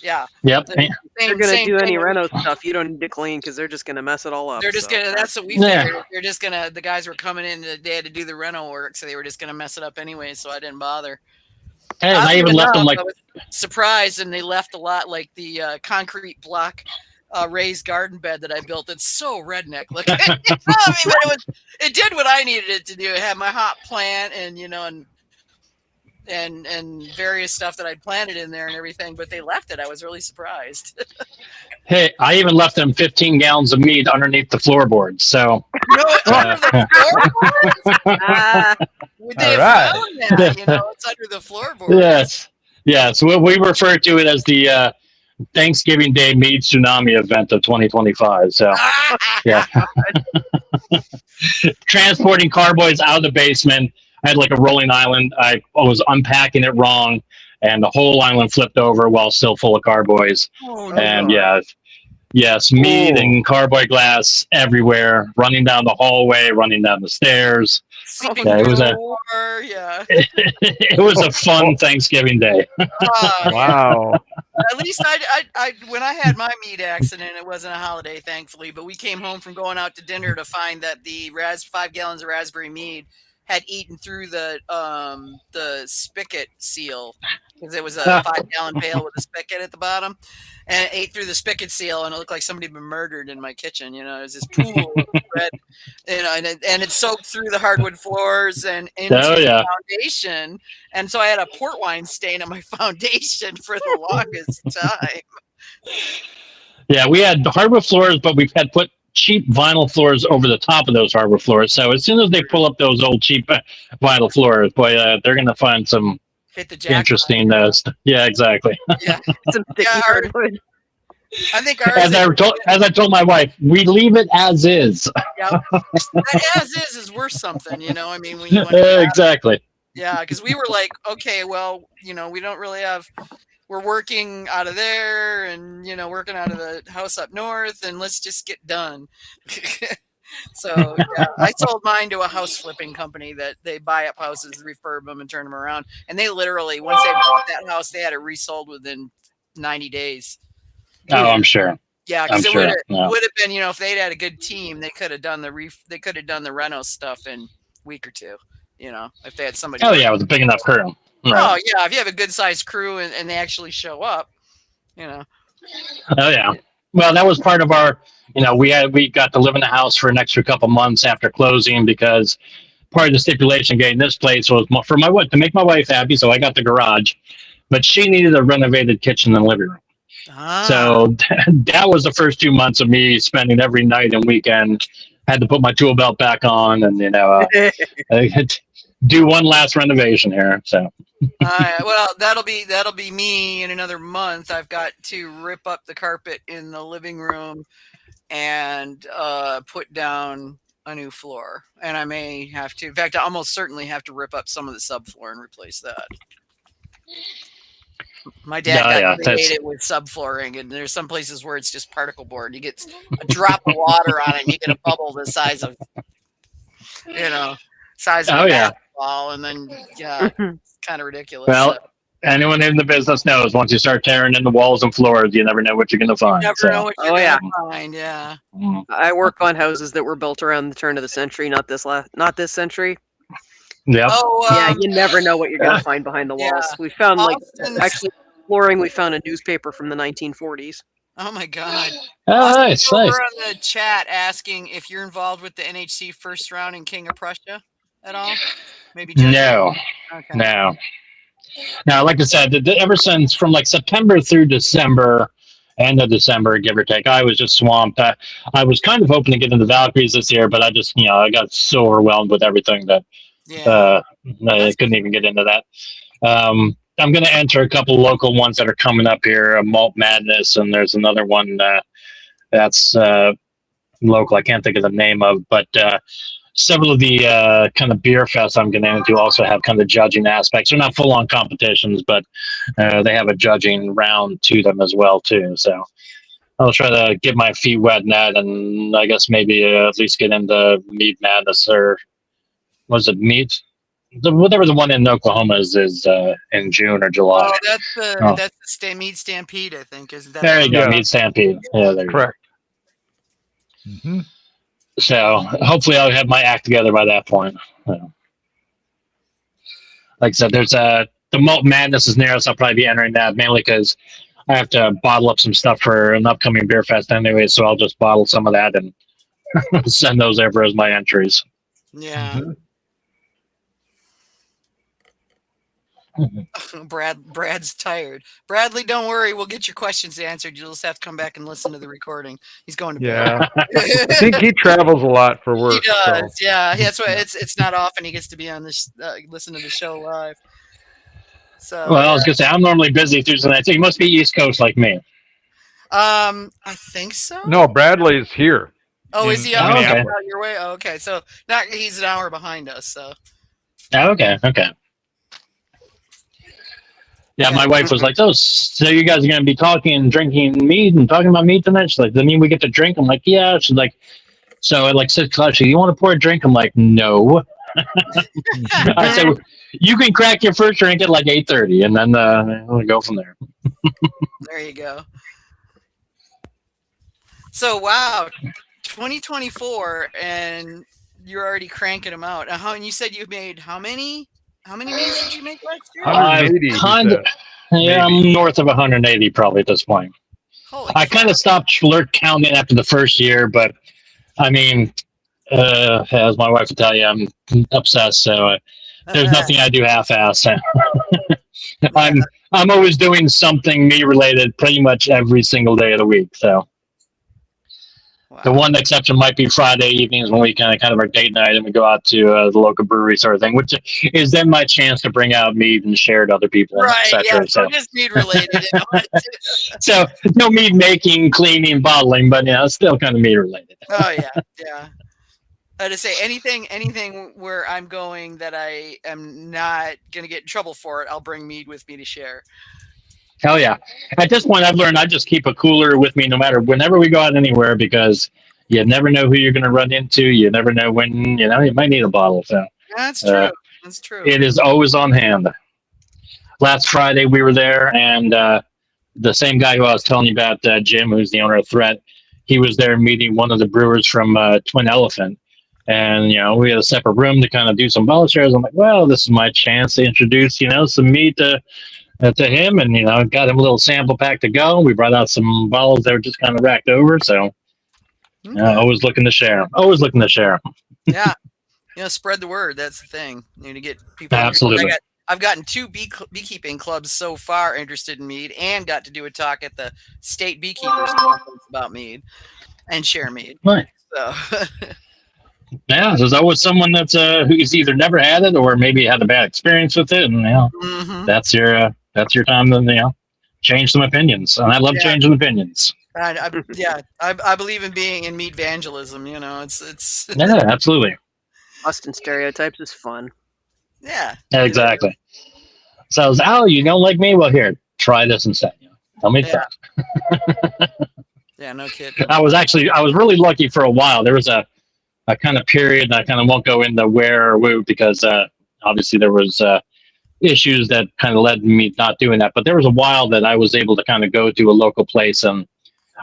S4: Yep.
S5: They're gonna do any reno stuff. You don't need to clean because they're just gonna mess it all up.
S2: They're just gonna. That's what we figured. They're just gonna. The guys were coming in. They had to do the reno work, so they were just gonna mess it up anyway. So I didn't bother.
S4: Hey, I even left them
S2: I was surprised, and they left a lot like the concrete block raised garden bed that I built. It's so redneck looking. It did what I needed it to do. It had my hot plant and various stuff that I'd planted in there and everything, but they left it. I was really surprised.
S4: Hey, I even left them 15 gallons of mead underneath the floorboards. So
S2: under the floorboards? They found that, it's under the floorboards. Yes. So we refer to it as the Thanksgiving Day mead tsunami event of 2025. So yeah. Transporting carboys out of the basement,
S4: I had like a rolling island. I was unpacking it wrong, and the whole island flipped over while still full of carboys.
S2: Oh,
S4: And
S2: no.
S4: yes, mead
S3: Ooh.
S4: and carboy glass everywhere, running down the hallway, running down the stairs.
S2: Seeping
S4: Yeah, it
S2: through
S4: was
S2: the
S4: a
S2: floor, yeah.
S4: it was a fun Thanksgiving day.
S2: Yeah.
S3: Wow.
S2: At least I when I had my meat accident, it wasn't a holiday, thankfully. But we came home from going out to dinner to find that the 5 gallons of raspberry mead had eaten through the spigot seal, because it was a 5-gallon pail with a spigot at the bottom, and it ate through the spigot seal, and it looked like somebody had been murdered in my kitchen. You know, it was this pool of red, you know, and it soaked through the hardwood floors and into the foundation, and so I had a port wine stain on my foundation for the longest time.
S4: Yeah, we had hardwood floors, but we've had put cheap vinyl floors over the top of those hardwood floors. So as soon as they pull up those old cheap vinyl floors, boy, they're going to find some
S2: Hit the jackpot.
S4: interesting. Yeah, exactly.
S2: Yeah,
S5: Some thick hardwood.
S2: I think ours.
S4: As I told my wife, we leave it as is.
S2: Yep. As is worth something, you know. I mean, when you want to
S4: Exactly.
S2: Yeah, because we were like, okay, well, you know, we don't really have. We're working out of there, and you know, working out of the house up north, and let's just get done. So yeah, I sold mine to a house flipping company that they buy up houses, refurb them, and turn them around. And they literally, once they bought that house, they had it resold within 90 days.
S4: Oh, I'm sure.
S2: Yeah, because it
S4: sure.
S2: would have been, you know, if they'd had a good team, they could have done the reno stuff in a week or two. You know, if they had somebody.
S4: Oh yeah, with a big enough crew.
S2: Right. Oh yeah, if you have a good sized crew and they actually show up, you know.
S4: Oh yeah. Well, that was part of our. You know, we got to live in the house for an extra couple months after closing, because part of the stipulation getting this place was for my wife, to make my wife happy. So I got the garage, but she needed a renovated kitchen and living room. So that was the first 2 months of me spending every night and weekend. Had to put my tool belt back on, and you know, do one last renovation here. So,
S2: well, that'll be me in another month. I've got to rip up the carpet in the living room and put down a new floor, and I may have to. In fact, I almost certainly have to rip up some of the subfloor and replace that. My dad got creative with subflooring, and there's some places where it's just particle board. You get a drop of water on it, and you get a bubble the size of, you know, a basketball, and then it's kind of ridiculous.
S4: Well, anyone in the business knows once you start tearing in the walls and floors, you never know what you're going to find.
S2: You never know what you're going to find. Yeah.
S5: I work on houses that were built around the turn of the century, not this century.
S4: Yeah.
S5: Yeah, you never know what you're going to find behind the walls.
S2: Yeah.
S5: We found actually flooring. We found a newspaper from the 1940s.
S2: Oh my God!
S4: Oh, nice.
S2: Over on the chat asking if you're involved with the NHC first round in King of Prussia at all. Maybe.
S4: No. Okay. No. Now, like I said, ever since from like September through December, end of December, give or take, I was just swamped. I was kind of hoping to get into the Valkyries this year, but I just, you know, I got so overwhelmed with everything that I couldn't even get into that. I'm going to enter a couple local ones that are coming up here, Malt Madness, and there's another one that's local. I can't think of the name of, but several of the kind of beer fests I'm going to enter also have kind of judging aspects. They're not full-on competitions, but they have a judging round to them as well, too. So I'll try to get my feet wet in that, and I guess maybe at least get into Mead Madness, or was it Mead? Whatever the one in Oklahoma is in June or July.
S2: Oh, that's the Mead Stampede, I think. Isn't that?
S4: There you go, Mead Stampede. Yeah, there
S3: correct.
S4: Mm-hmm. So hopefully I'll have my act together by that point. Like I said, there's the Malt Madness is near us. I'll probably be entering that mainly because I have to bottle up some stuff for an upcoming beer fest anyway. So I'll just bottle some of that and send those over as my entries.
S2: Yeah.
S3: Mm-hmm.
S2: Brad's tired. Bradley, don't worry. We'll get your questions answered. You'll just have to come back and listen to the recording. He's going to bed.
S3: Yeah. I think he travels a lot for work.
S2: He does. So. Yeah. That's why it's not often he gets to be on this, listen to the show live. So.
S4: Well, I was gonna say I'm normally busy Tuesday nights. So you must be East Coast like me.
S2: I think so.
S3: No, Bradley's here.
S2: Oh, is he out your way? Oh, okay. So he's an hour behind us. So.
S4: Okay. Yeah, my wife was like, "Oh, so you guys are going to be talking and drinking mead and talking about mead tonight?" She's like, "Does that mean we get to drink?" I'm like, "Yeah." She's like, "So at like 6 o'clock, she's like, you want to pour a drink?" I'm like, "No." I said, "You can crack your first drink at like 8:30, and then we'll go from there."
S2: There you go. So wow, 2024, and you're already cranking them out. And you said you made how many? How many meads did you make last year?
S3: 180, he
S4: Kind of,
S3: said.
S4: yeah,
S3: Maybe.
S4: I'm north of 180 probably at this point.
S2: Holy
S4: I kind
S2: cow.
S4: of stopped counting after the first year, but I mean, as my wife would tell you, I'm obsessed. So there's nothing I do half-ass. I'm always doing something me related pretty much every single day of the week. So
S2: Wow.
S4: the one exception might be Friday evenings when we kind of our date night and we go out to the local brewery sort of thing, which is then my chance to bring out mead and share to other people,
S2: Right,
S4: etc.
S2: yeah, so just mead related.
S4: So no mead making, cleaning, bottling, but still kind of mead related.
S2: Oh yeah. To say anything where I'm going that I am not going to get in trouble for it, I'll bring mead with me to share.
S4: Hell yeah. At this point, I've learned I just keep a cooler with me no matter whenever we go out anywhere because you never know who you're going to run into. You never know when, you might need a bottle. So
S2: That's true. That's true.
S4: It is always on hand. Last Friday, we were there, and the same guy who I was telling you about, Jim, who's the owner of Threat, he was there meeting one of the brewers from Twin Elephant. And, we had a separate room to kind of do some bottle shares. I'm like, well, this is my chance to introduce, some mead to him, and got him a little sample pack to go. We brought out some bottles that were just kind of racked over, so always looking to share.
S2: Yeah, spread the word. That's the thing. To get people.
S4: Absolutely.
S2: I've gotten 2 beekeeping clubs so far interested in mead, and got to do a talk at the state beekeepers conference about mead and share mead.
S4: Right.
S2: So.
S4: Yeah, there's always someone that's who's either never had it or maybe had a bad experience with it, and that's your time to change some opinions. And I love changing opinions.
S2: I believe in being in mead evangelism. It's
S4: yeah, absolutely.
S5: Busting stereotypes is fun.
S2: Yeah,
S4: exactly. So, you don't like me? Well, here, try this instead. Tell me that.
S2: Yeah, no kidding.
S4: I was really lucky for a while. There was a kind of period, and I kind of won't go into where or who because obviously there was issues that kind of led me not doing that. But there was a while that I was able to kind of go to a local place, and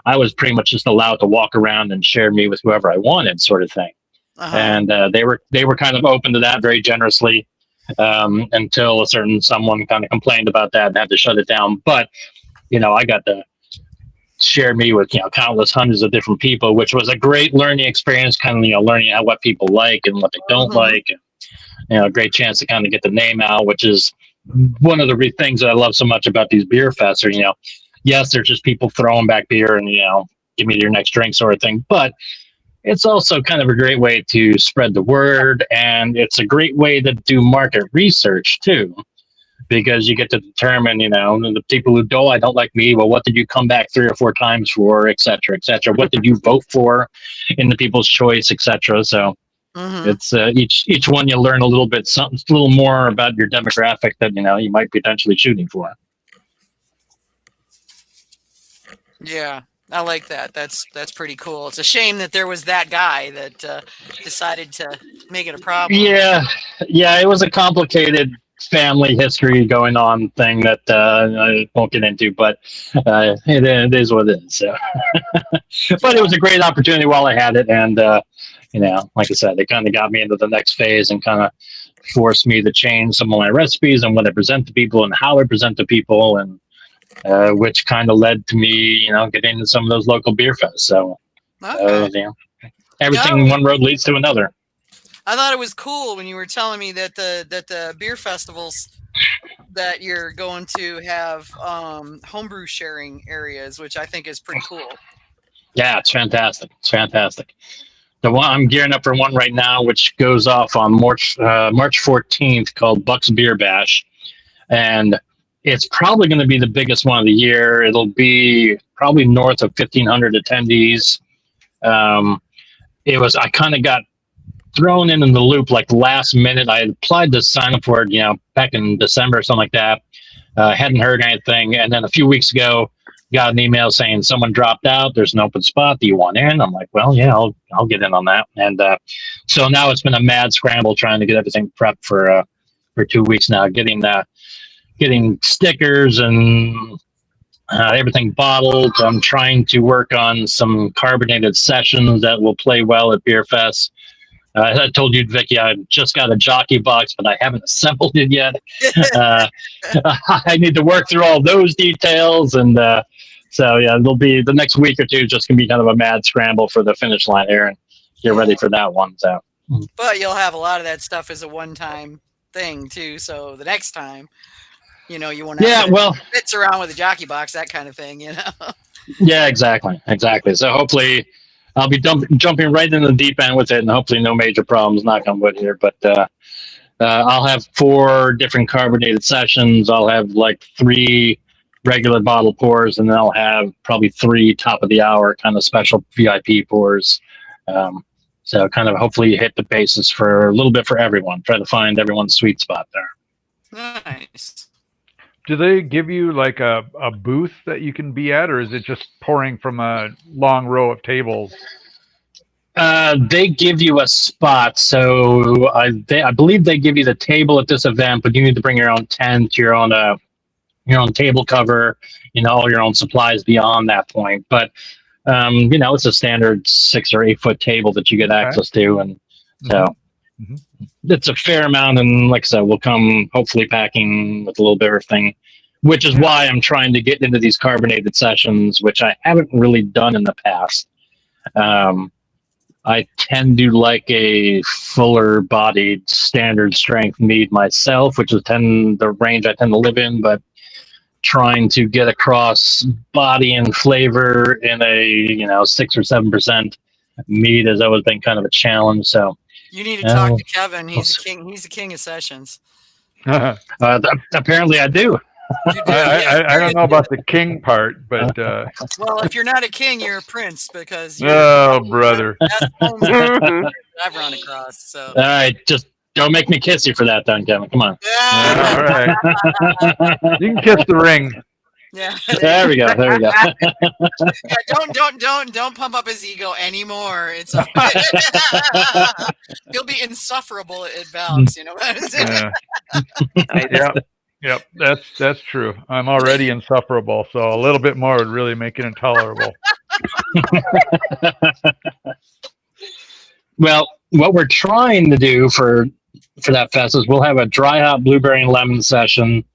S4: I was pretty much just allowed to walk around and share me with whoever I wanted, sort of thing. And they were kind of open to that very generously until a certain someone kind of complained about that and had to shut it down. But I got to share me with countless hundreds of different people, which was a great learning experience, kind of learning what people like and what they don't like, and a great chance to kind of get the name out, which is one of the things that I love so much about these beer fests. Or yes, they're just people throwing back beer and give me your next drink sort of thing, but it's also kind of a great way to spread the word, and it's a great way to do market research too. Because you get to determine, the people who don't like me. Well, what did you come back 3 or 4 times for, et cetera, et cetera? What did you vote for in the People's Choice, et cetera? So it's each one you learn a little bit, a little more about your demographic that you might be potentially shooting for.
S2: Yeah, I like that. That's pretty cool. It's a shame that there was that guy that decided to make it a problem.
S4: Yeah, it was a complicated family history going on thing that I won't get into, but it is what it is. So. But it was a great opportunity while I had it, and like I said, it kind of got me into the next phase and kind of forced me to change some of my recipes and what I present to people and how I present to people, and which kind of led to me, getting into some of those local beer fests. So everything one road leads to another.
S2: I thought it was cool when you were telling me that the beer festivals that you're going to have homebrew sharing areas, which I think is pretty cool.
S4: Yeah, it's fantastic. The one I'm gearing up for one right now, which goes off on March 14th, called Buck's Beer Bash, and it's probably going to be the biggest one of the year. It'll be probably north of 1,500 attendees. I kind of got thrown in the loop like last minute. I applied to sign up for it, back in December or something like that. Hadn't heard anything, and then a few weeks ago, got an email saying someone dropped out. There's an open spot. Do you want in? I'm like, well, yeah, I'll get in on that. And so now it's been a mad scramble trying to get everything prepped for 2 weeks now. Getting stickers and everything bottled. I'm trying to work on some carbonated sessions that will play well at Beer Fest. I told you, Vicky, I just got a jockey box, but I haven't assembled it yet. I need to work through all those details. And so, yeah, it'll be the next week or two, just going to be kind of a mad scramble for the finish line here and get ready for that one. So,
S2: but you'll have a lot of that stuff as a one-time thing, too. So the next time, you won't have to fits around with a jockey box, that kind of thing,
S4: Yeah, exactly. So hopefully I'll be jumping right in the deep end with it, and hopefully no major problems, knock on wood here. But I'll have 4 different carbonated sessions. I'll have like 3 regular bottle pours, and then I'll have probably 3 top of the hour kind of special VIP pours. So kind of hopefully hit the bases for a little bit for everyone. Try to find everyone's sweet spot there.
S2: Nice.
S3: Do they give you like a booth that you can be at, or is it just pouring from a long row of tables?
S4: They give you a spot. So I believe they give you the table at this event, but you need to bring your own tent, your own table cover, all your own supplies beyond that point. But it's a standard 6 or 8 foot table that you get access to, and so. Mm-hmm. It's a fair amount, and like I said, we'll come hopefully packing with a little bit of everything, which is why I'm trying to get into these carbonated sessions, which I haven't really done in the past. I tend to like a fuller bodied standard strength mead myself, which is the range I tend to live in, but trying to get across body and flavor in a 6 or 7% mead has always been kind of a challenge. So
S2: you need to talk to Kevin. He's the king. He's the king of sessions.
S4: Apparently, I do.
S3: I don't know about the king part, but
S2: well, if you're not a king, you're a prince, because
S3: brother,
S2: I've run across. So
S4: all right, just don't make me kiss you for that, then, Kevin. Come on.
S3: All right, you can kiss the ring.
S2: Yeah.
S4: There we go.
S2: Yeah, don't pump up his ego anymore. It's he'll be insufferable at Valks,
S3: Yep, that's true. I'm already insufferable, so a little bit more would really make it intolerable.
S4: Well, what we're trying to do for that fest is we'll have a dry hop blueberry and lemon session.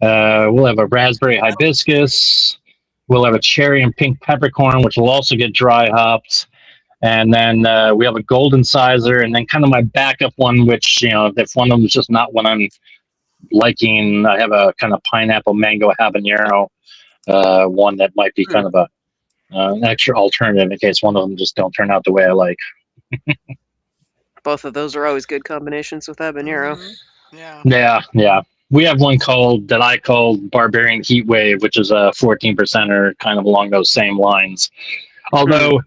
S4: We'll have a raspberry hibiscus. We'll have a cherry and pink peppercorn, which will also get dry hopped. And then we have a golden sizer, and then kind of my backup one, which, if one of them is just not what I'm liking, I have a kind of pineapple mango habanero one that might be kind of an extra alternative in case one of them just don't turn out the way I like.
S5: Both of those are always good combinations with habanero.
S2: Mm-hmm.
S4: Yeah. We have one that I call Barbarian Heat Wave, which is a 14%er, kind of along those same lines. Although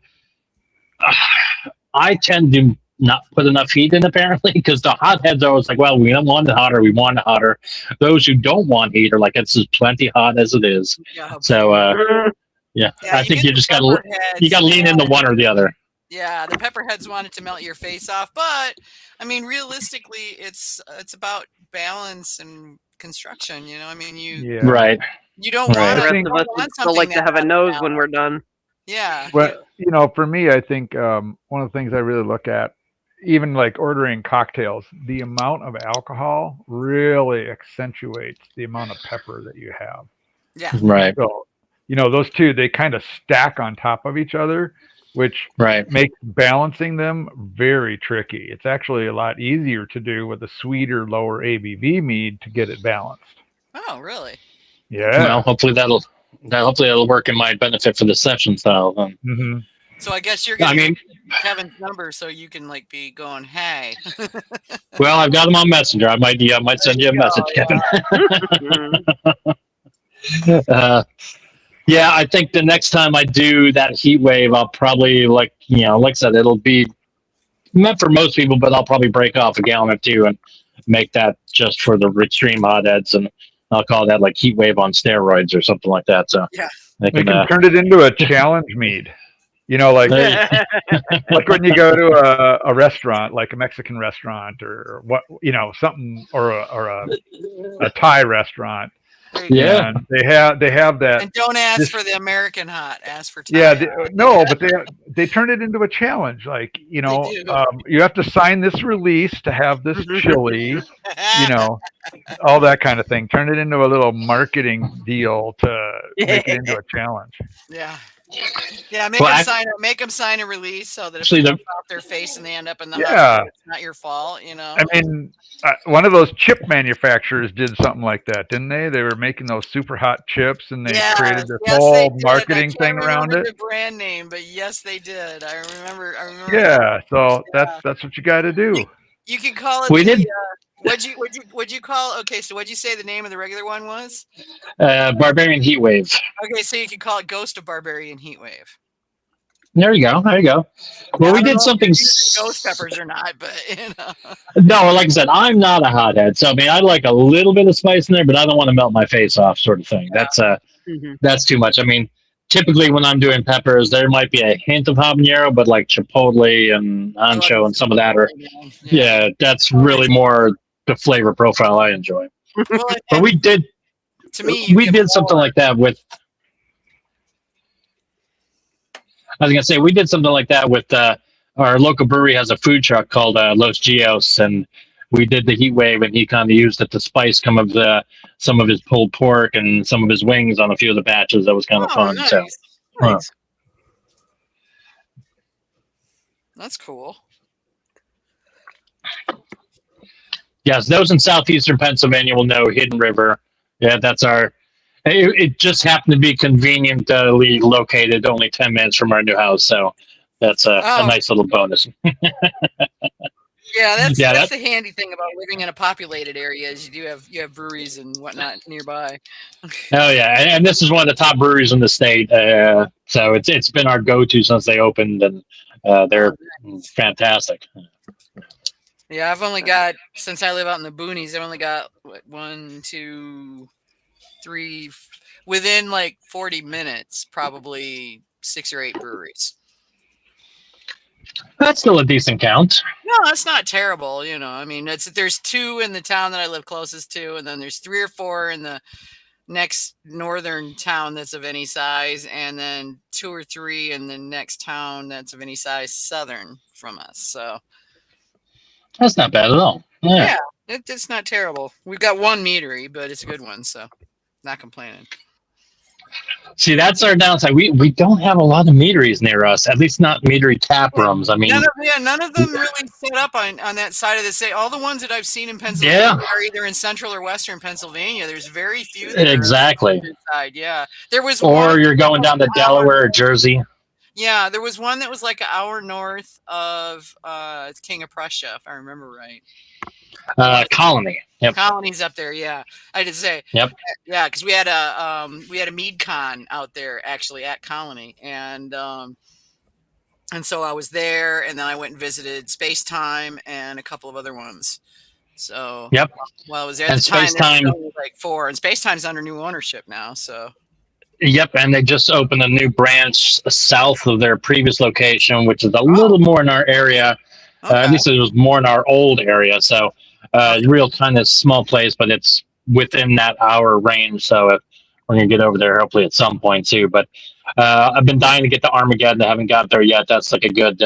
S4: I tend to not put enough heat in, apparently, because the hotheads are always like, well, we don't want it hotter, we want it hotter. Those who don't want heat are like, it's just plenty hot as it is.
S2: Yeah.
S4: So, I think you just got to lean into one or the other.
S2: Yeah, the pepperheads want it to melt your face off, but I mean, realistically, it's about balance and construction.
S4: Right.
S2: You don't want
S5: the rest of us still like to have a nose when we're done.
S2: Yeah.
S3: Well, for me, I think one of the things I really look at, even like ordering cocktails, the amount of alcohol really accentuates the amount of pepper that you have.
S2: Yeah.
S4: Right.
S3: So, those two, they kind of stack on top of each other, which makes balancing them very tricky. It's actually a lot easier to do with a sweeter, lower ABV mead to get it balanced.
S2: Oh, really?
S3: Yeah.
S4: Well, hopefully that'll work in my benefit for the session style.
S3: Mm-hmm.
S2: So I guess you're going to get Kevin's number so you can be going, hey.
S4: Well, I've got him on Messenger. I might send you a message, Kevin. Yeah, I think the next time I do that heat wave, I'll probably like I said, it'll be meant for most people, but I'll probably break off a gallon or two and make that just for the extreme hotheads, and I'll call that like heat wave on steroids or something like that. So
S2: Yeah.
S4: they
S3: We
S4: can,
S3: can turn it into a challenge mead. You know, like like when you go to a restaurant, like a Mexican restaurant or what, you know, something, or a Thai restaurant,
S2: There you
S4: yeah.
S3: and they have
S2: go.
S3: that.
S2: And don't ask
S3: This,
S2: for the American hot. Ask for Thai
S3: yeah,
S2: hot.
S3: no, but they turn it into a challenge. Like, you
S2: They
S3: know,
S2: do.
S3: you have to sign this release to have this chili. You know, all that kind of thing. Turn it into a little marketing deal to make it into a challenge.
S2: Yeah. Yeah, make
S4: Well,
S2: them
S4: ac-
S2: sign a release so that if
S4: Actually,
S2: they
S4: the
S2: jump off their face and they end up in the
S3: Yeah,
S2: hospital, it's not your fault, you know.
S3: I mean, one of those chip manufacturers did something like that, didn't they? They were making those super hot chips, and they created this
S2: Yes, they
S3: whole
S2: did. I
S3: marketing
S2: can't
S3: thing around
S2: remember
S3: it.
S2: the brand name, but yes, they did. I remember.
S3: Yeah, so
S2: Yeah.
S3: that's what you got to do.
S2: You can call it
S4: we
S2: the.
S4: did
S2: What'd you call? Okay, so what'd you say the name of the regular one was?
S4: Barbarian Heat Wave.
S2: Okay, so you can call it Ghost of Barbarian Heatwave.
S4: There you go. There you go. Well,
S2: Now,
S4: we
S2: I don't
S4: did
S2: know if
S4: something.
S2: you're using ghost peppers or not, but you know.
S4: No, like I said, I'm not a hothead, so I mean, I like a little bit of spice in there, but I don't want to melt my face off, sort of thing. That's too much. I mean, typically when I'm doing peppers, there might be a hint of habanero, but like chipotle and
S2: I love
S4: ancho and some of that are,
S2: yeah.
S4: that's really more the flavor profile I enjoy.
S2: Well,
S4: But we did
S2: to me, you
S4: we
S2: get
S4: did something
S2: more.
S4: like that with. I was gonna say we did something like that with our local brewery has a food truck called Los Gios, and we did the heat wave, and he kind of used it to spice some of his pulled pork and some of his wings on a few of the batches. That was kind of
S2: Oh,
S4: fun.
S2: nice.
S4: So
S5: Nice.
S2: That's cool.
S4: yes, those in southeastern Pennsylvania will know Hidden River. Yeah, that's our. It just happened to be conveniently located only 10 minutes from our new house, so that's a nice little bonus.
S2: Yeah, that's
S4: Yeah,
S2: the handy thing about living in a populated area is you have breweries and whatnot nearby.
S4: Oh yeah, and this is one of the top breweries in the state. So it's been our go-to since they opened, and they're fantastic.
S2: Yeah, I've only got since I live out in the boonies. I've only got what, 1, 2, 3 within like 40 minutes, probably 6 or 8 breweries.
S4: That's still a decent count.
S2: No, that's not terrible. You know, I mean, there's 2 in the town that I live closest to, and then there's 3 or 4 in the next northern town that's of any size, and then 2 or 3 in the next town that's of any size southern from us. So
S4: That's not bad at all. Yeah.
S2: it's not terrible. We've got one meadery, but it's a good one, so not complaining.
S4: See, that's our downside. We don't have a lot of meaderies near us, at least not meadery tap rooms. I mean,
S2: none of them really set up on that side of the state. All the ones that I've seen in Pennsylvania are either in central or western Pennsylvania. There's very few that
S4: exactly.
S2: are on the side. Yeah, there was
S4: or
S2: one
S4: you're going down to Delaware or Jersey.
S2: Yeah, there was one that was like an hour north of King of Prussia, if I remember right.
S4: Colony. Yep.
S2: Colony's up there. Yeah, I did say.
S4: Yep.
S2: Yeah, because we had a mead con out there actually at Colony, and so I was there, and then I went and visited Space Time and a couple of other ones. So
S4: yep.
S2: Well, I was there at
S4: and
S2: the time.
S4: Space Time
S2: was like 4, and Space Time's under new ownership now. So.
S4: Yep, and they just opened a new branch south of their previous location, which is a little more in our area.
S2: Okay.
S4: At least it was more in our old area. So, real kind of small place, but it's within that hour range. So, if we're gonna get over there, hopefully at some point too. But I've been dying to get to Armageddon. I haven't got there yet. That's like a good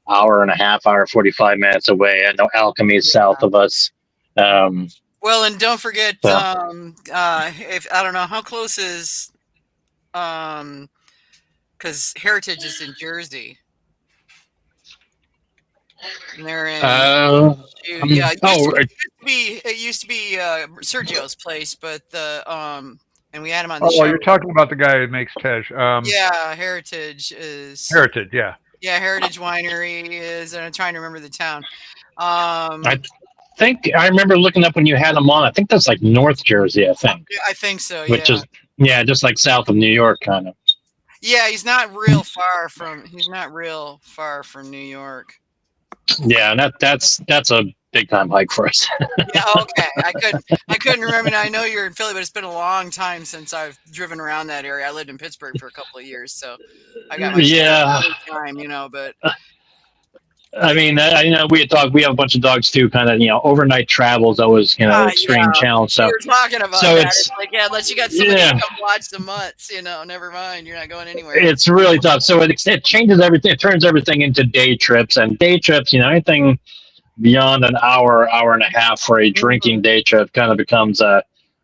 S4: hour and a half, hour 45 minutes away. I know Alchemy is south of us.
S2: Well, and don't forget, if I don't know how close is. Because Heritage is in Jersey. And they're in. It used to be Sergio's place, but and we had him on the show.
S3: Oh, you're talking about the guy who makes Tej.
S2: Yeah, Heritage is.
S3: Heritage, yeah.
S2: Yeah, Heritage Winery is, and I'm trying to remember the town.
S4: I think I remember looking up when you had him on. I think that's like North Jersey. I think.
S2: I think so. Yeah.
S4: Which is just like south of New York, kind of.
S2: Yeah, he's not real far from New York.
S4: Yeah, and that's a big time hike for us.
S2: Yeah, okay. I couldn't remember. Now, I know you're in Philly, but it's been a long time since I've driven around that area. I lived in Pittsburgh for a couple of years, so I got my share
S4: Yeah,
S2: of time, but
S4: I mean, I know we had talked. We have a bunch of dogs too. Kind of, overnight travel is always, extreme
S2: yeah,
S4: challenge.
S2: we
S4: So,
S2: were talking about
S4: so
S2: that.
S4: it's
S2: It's like, yeah, unless you got somebody
S4: yeah,
S2: to come watch the mutts, never mind. You're not going anywhere.
S4: it's really tough. So it changes everything. It turns everything into day trips, and day trips. Anything beyond an hour, hour and a half for a drinking day trip kind of becomes a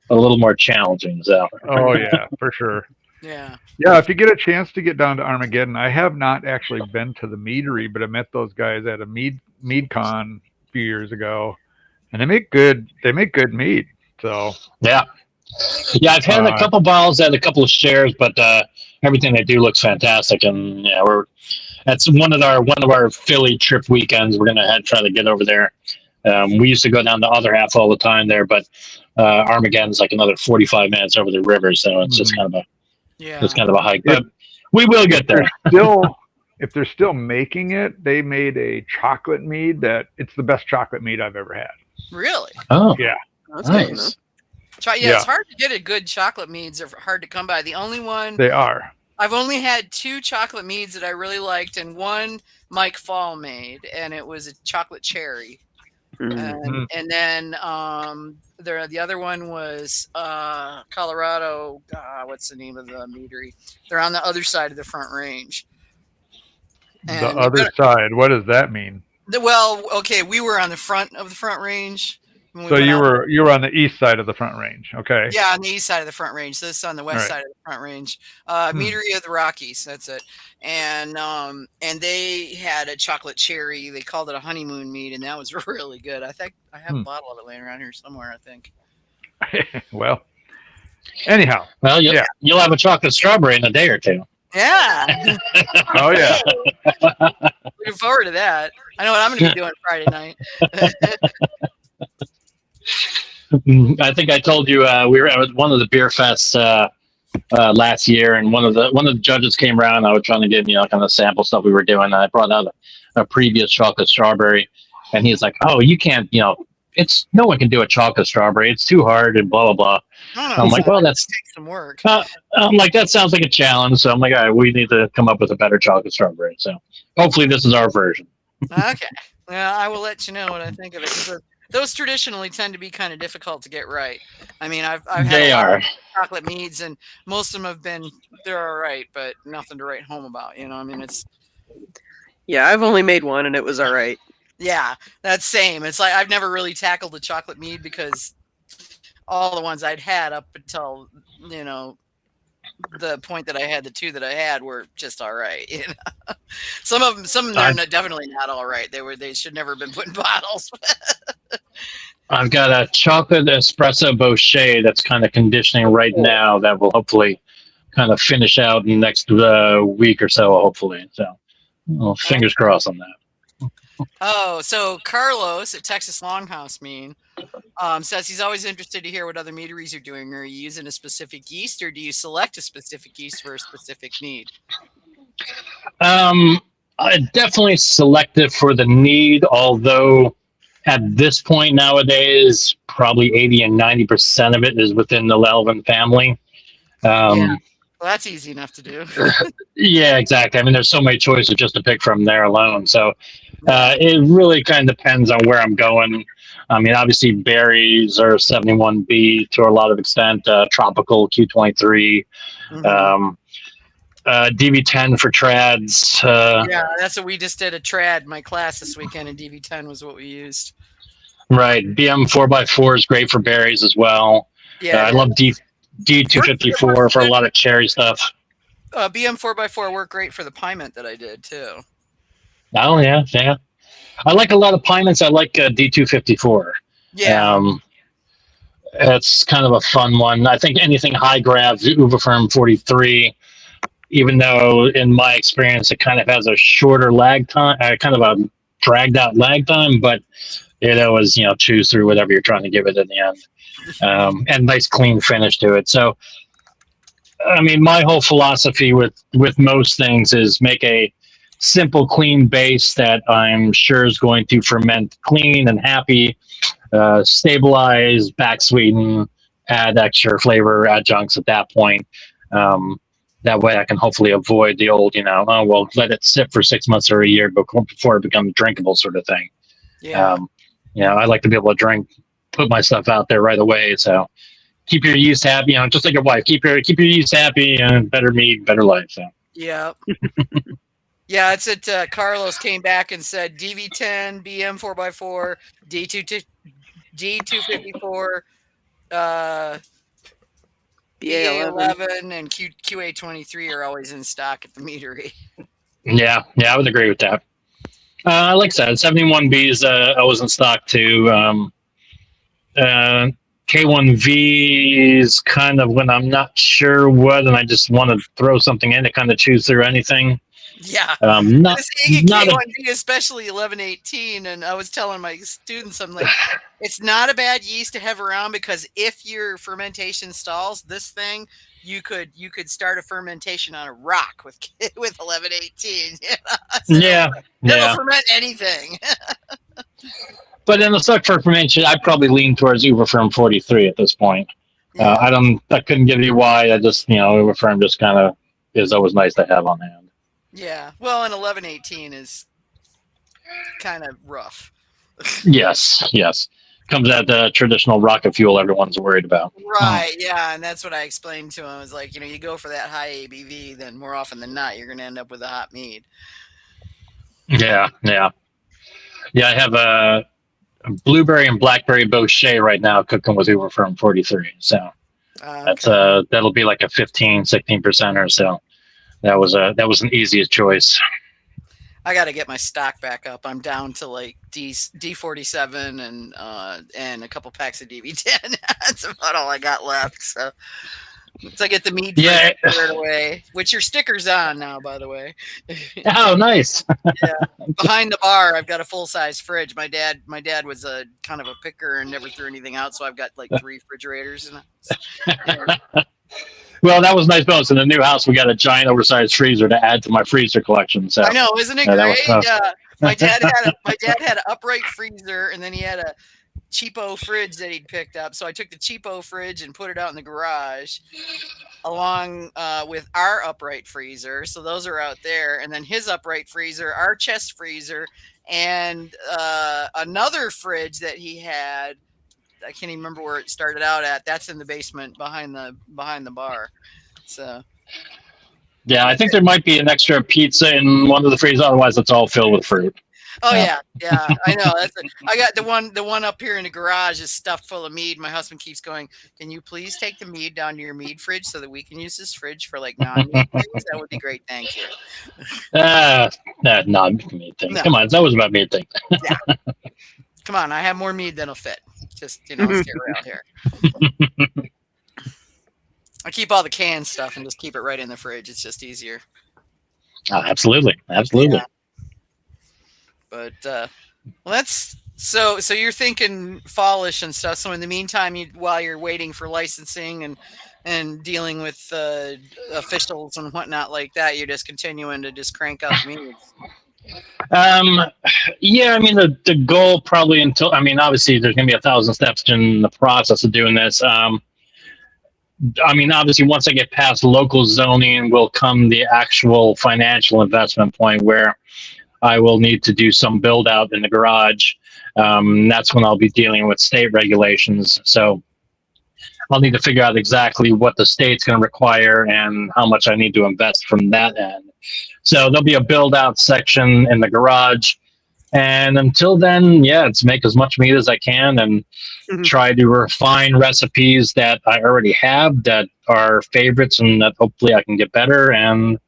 S4: little more challenging. So.
S3: Oh yeah, for sure.
S2: Yeah.
S3: Yeah, if you get a chance to get down to Armageddon, I have not actually been to the meadery, but I met those guys at a MeadCon a few years ago, and they make good mead. So
S4: Yeah, I've had a couple bottles at a couple of shares, but everything they do looks fantastic, and that's one of our Philly trip weekends. We're gonna try to get over there. We used to go down the other half all the time there, but Armageddon's like another 45 minutes over the river, so it's just kind of a hike. But we will get there.
S3: If they're still making it, they made a chocolate mead that it's the best chocolate mead I've ever had.
S2: Really?
S4: Oh,
S3: yeah,
S5: That's
S4: nice.
S2: It's hard to get a good chocolate meads. They're hard to come by. The only one
S3: they are.
S2: I've only had 2 chocolate meads that I really liked, and one Mike Fall made, and it was a chocolate cherry.
S5: Mm-hmm.
S2: And then the other one was Colorado. What's the name of the meadery? They're on the other side of the Front Range.
S3: And the other side. What does that mean?
S2: Well, okay, we were on the front of the Front Range.
S3: So you were on the east side of the Front Range, okay?
S2: Yeah, on the east side of the Front Range. So this is on the west side of the Front Range. Meadery of the Rockies. That's it. And they had a chocolate cherry. They called it a honeymoon mead, and that was really good. I think I have a bottle of it laying around here somewhere. I think.
S3: Well, anyhow.
S4: Well, you'll have a chocolate strawberry in a day or two.
S2: Yeah.
S3: Oh yeah.
S2: Looking forward to that. I know what I'm going to be doing Friday night.
S4: I think I told you we were at one of the beer fests last year, and one of the judges came around. I was trying to give kind of sample stuff we were doing, and I brought out a previous chocolate strawberry, and he's like, "Oh, you can't, it's no one can do a chocolate strawberry. It's too hard and blah blah blah." I'm like, "Well, that's
S2: takes some work."
S4: I'm like, "That sounds like a challenge." So I'm like, "All right, we need to come up with a better chocolate strawberry." So hopefully this is our version.
S2: Okay. Well, I will let you know what I think of it. Those traditionally tend to be kind of difficult to get right. I mean, I've had a lot of chocolate meads, and most of them they're all right, but nothing to write home about. I mean, it's.
S5: Yeah, I've only made one, and it was all right.
S2: Yeah, that's same. It's like I've never really tackled a chocolate mead because all the ones I'd had up until the point that I had, the 2 that I had were just all right. Some of them are definitely not all right. They should never have been put in bottles.
S4: I've got a chocolate espresso boucher that's kind of conditioning right now that will hopefully kind of finish out in the next week or so, hopefully. So fingers crossed on that.
S2: Oh, so Carlos at Texas Longhouse Mead says he's always interested to hear what other meaderies are doing. Are you using a specific yeast, or do you select a specific yeast for a specific mead?
S4: I definitely select it for the need, although at this point nowadays, probably 80 and 90% of it is within the Lelvin family.
S2: Well, that's easy enough to do.
S4: Yeah, exactly. I mean, there's so many choices just to pick from there alone. So it really kind of depends on where I'm going. I mean, obviously, berries are 71B to a lot of extent. Tropical Q23, DV10 for trads.
S2: Yeah, that's what we just did a trad. My class this weekend, and DV10 was what we used.
S4: Right, BM 4x4 is great for berries as well.
S2: Yeah,
S4: I love D254 for a lot of cherry stuff.
S2: BM 4x4 worked great for the piment that I did too.
S4: Oh yeah. I like a lot of piments. I like D254.
S2: Yeah.
S4: It's kind of a fun one. I think anything high grav, Uberfirm 43, even though in my experience it kind of has a shorter lag time, kind of a dragged out lag time, but it always chews through whatever you're trying to give it in the end. And nice clean finish to it. So I mean, my whole philosophy with most things is make a simple, clean base that I'm sure is going to ferment clean and happy, stabilize, back sweeten, add extra flavor adjuncts at that point. That way I can hopefully avoid the old, oh, well, let it sit for 6 months or a year before it becomes drinkable sort of thing.
S2: Yeah.
S4: I like to be able to put my stuff out there right away. So keep your yeast happy, just like your wife, keep your yeast happy, and better mead, better life. So.
S2: Yeah. Yeah, it's at Carlos came back and said DV10, BM 4x4, D254, BA11, and QA23 are always in stock at the meadery.
S4: Yeah, I would agree with that. Like I said, 71B is always in stock too. K1V is kind of when I'm not sure what, and I just want to throw something in to kind of choose through anything.
S2: Yeah,
S4: not
S2: K1V, especially 1118, and I was telling my students, I'm like, it's not a bad yeast to have around, because if your fermentation stalls, this thing, you could start a fermentation on a rock with 1118. So it'll ferment anything.
S4: But in the stock for fermentation, I'd probably lean towards Uberfirm 43 at this point.
S2: Yeah.
S4: I couldn't give you why. I just, Uberfirm just kind of is always nice to have on hand.
S2: Yeah, well, and 1118 is kind of rough.
S4: Yes. Comes at the traditional rocket fuel everyone's worried about.
S2: Right, yeah, and that's what I explained to him. I was like, you go for that high ABV, then more often than not, you're going to end up with a hot mead.
S4: Yeah. I have a blueberry and blackberry bochet right now cooking with Uberfirm 43. So that's that'll be like a 16% or so. That was an easiest choice.
S2: I got to get my stock back up. I'm down to like D47 and a couple packs of DV10. That's about all I got left. So once I get the mead squared away, which your sticker's on now, by the way.
S4: Oh, nice.
S2: Yeah, behind the bar, I've got a full size fridge. My dad was a kind of a picker and never threw anything out, so I've got like 3 refrigerators in it.
S4: Well, that was a nice bonus. In the new house, we got a giant oversized freezer to add to my freezer collection. So
S2: I know, isn't it great? Yeah, my dad had an upright freezer, and then he had a cheapo fridge that he'd picked up. So I took the cheapo fridge and put it out in the garage, along with our upright freezer. So those are out there, and then his upright freezer, our chest freezer, and another fridge that he had. I can't even remember where it started out at. That's in the basement behind the bar. So
S4: yeah, I think there might be an extra pizza in one of the freezers. Otherwise, it's all filled with fruit.
S2: Oh yeah, I know. I got the one up here in the garage is stuffed full of mead. My husband keeps going, "Can you please take the mead down to your mead fridge so that we can use this fridge for like non-mead things? That would be great, thank you."
S4: Non-mead things. No. Come on, it's always about mead things.
S2: Yeah. Come on, I have more mead than'll fit. Just let's get around here. I keep all the canned stuff and just keep it right in the fridge. It's just easier.
S4: Oh, absolutely. Yeah.
S2: But that's so you're thinking fallish and stuff. So in the meantime, while you're waiting for licensing and dealing with officials and whatnot like that, you're just continuing to just crank out meads.
S4: Yeah, I mean the goal probably obviously there's gonna be 1,000 steps in the process of doing this. Obviously once I get past local zoning will come the actual financial investment point where I will need to do some build out in the garage. That's when I'll be dealing with state regulations. So I'll need to figure out exactly what the state's going to require and how much I need to invest from that end. So there'll be a build out section in the garage. And until then, it's make as much meat as I can and try to refine recipes that I already have that are favorites and that hopefully I can get better. And,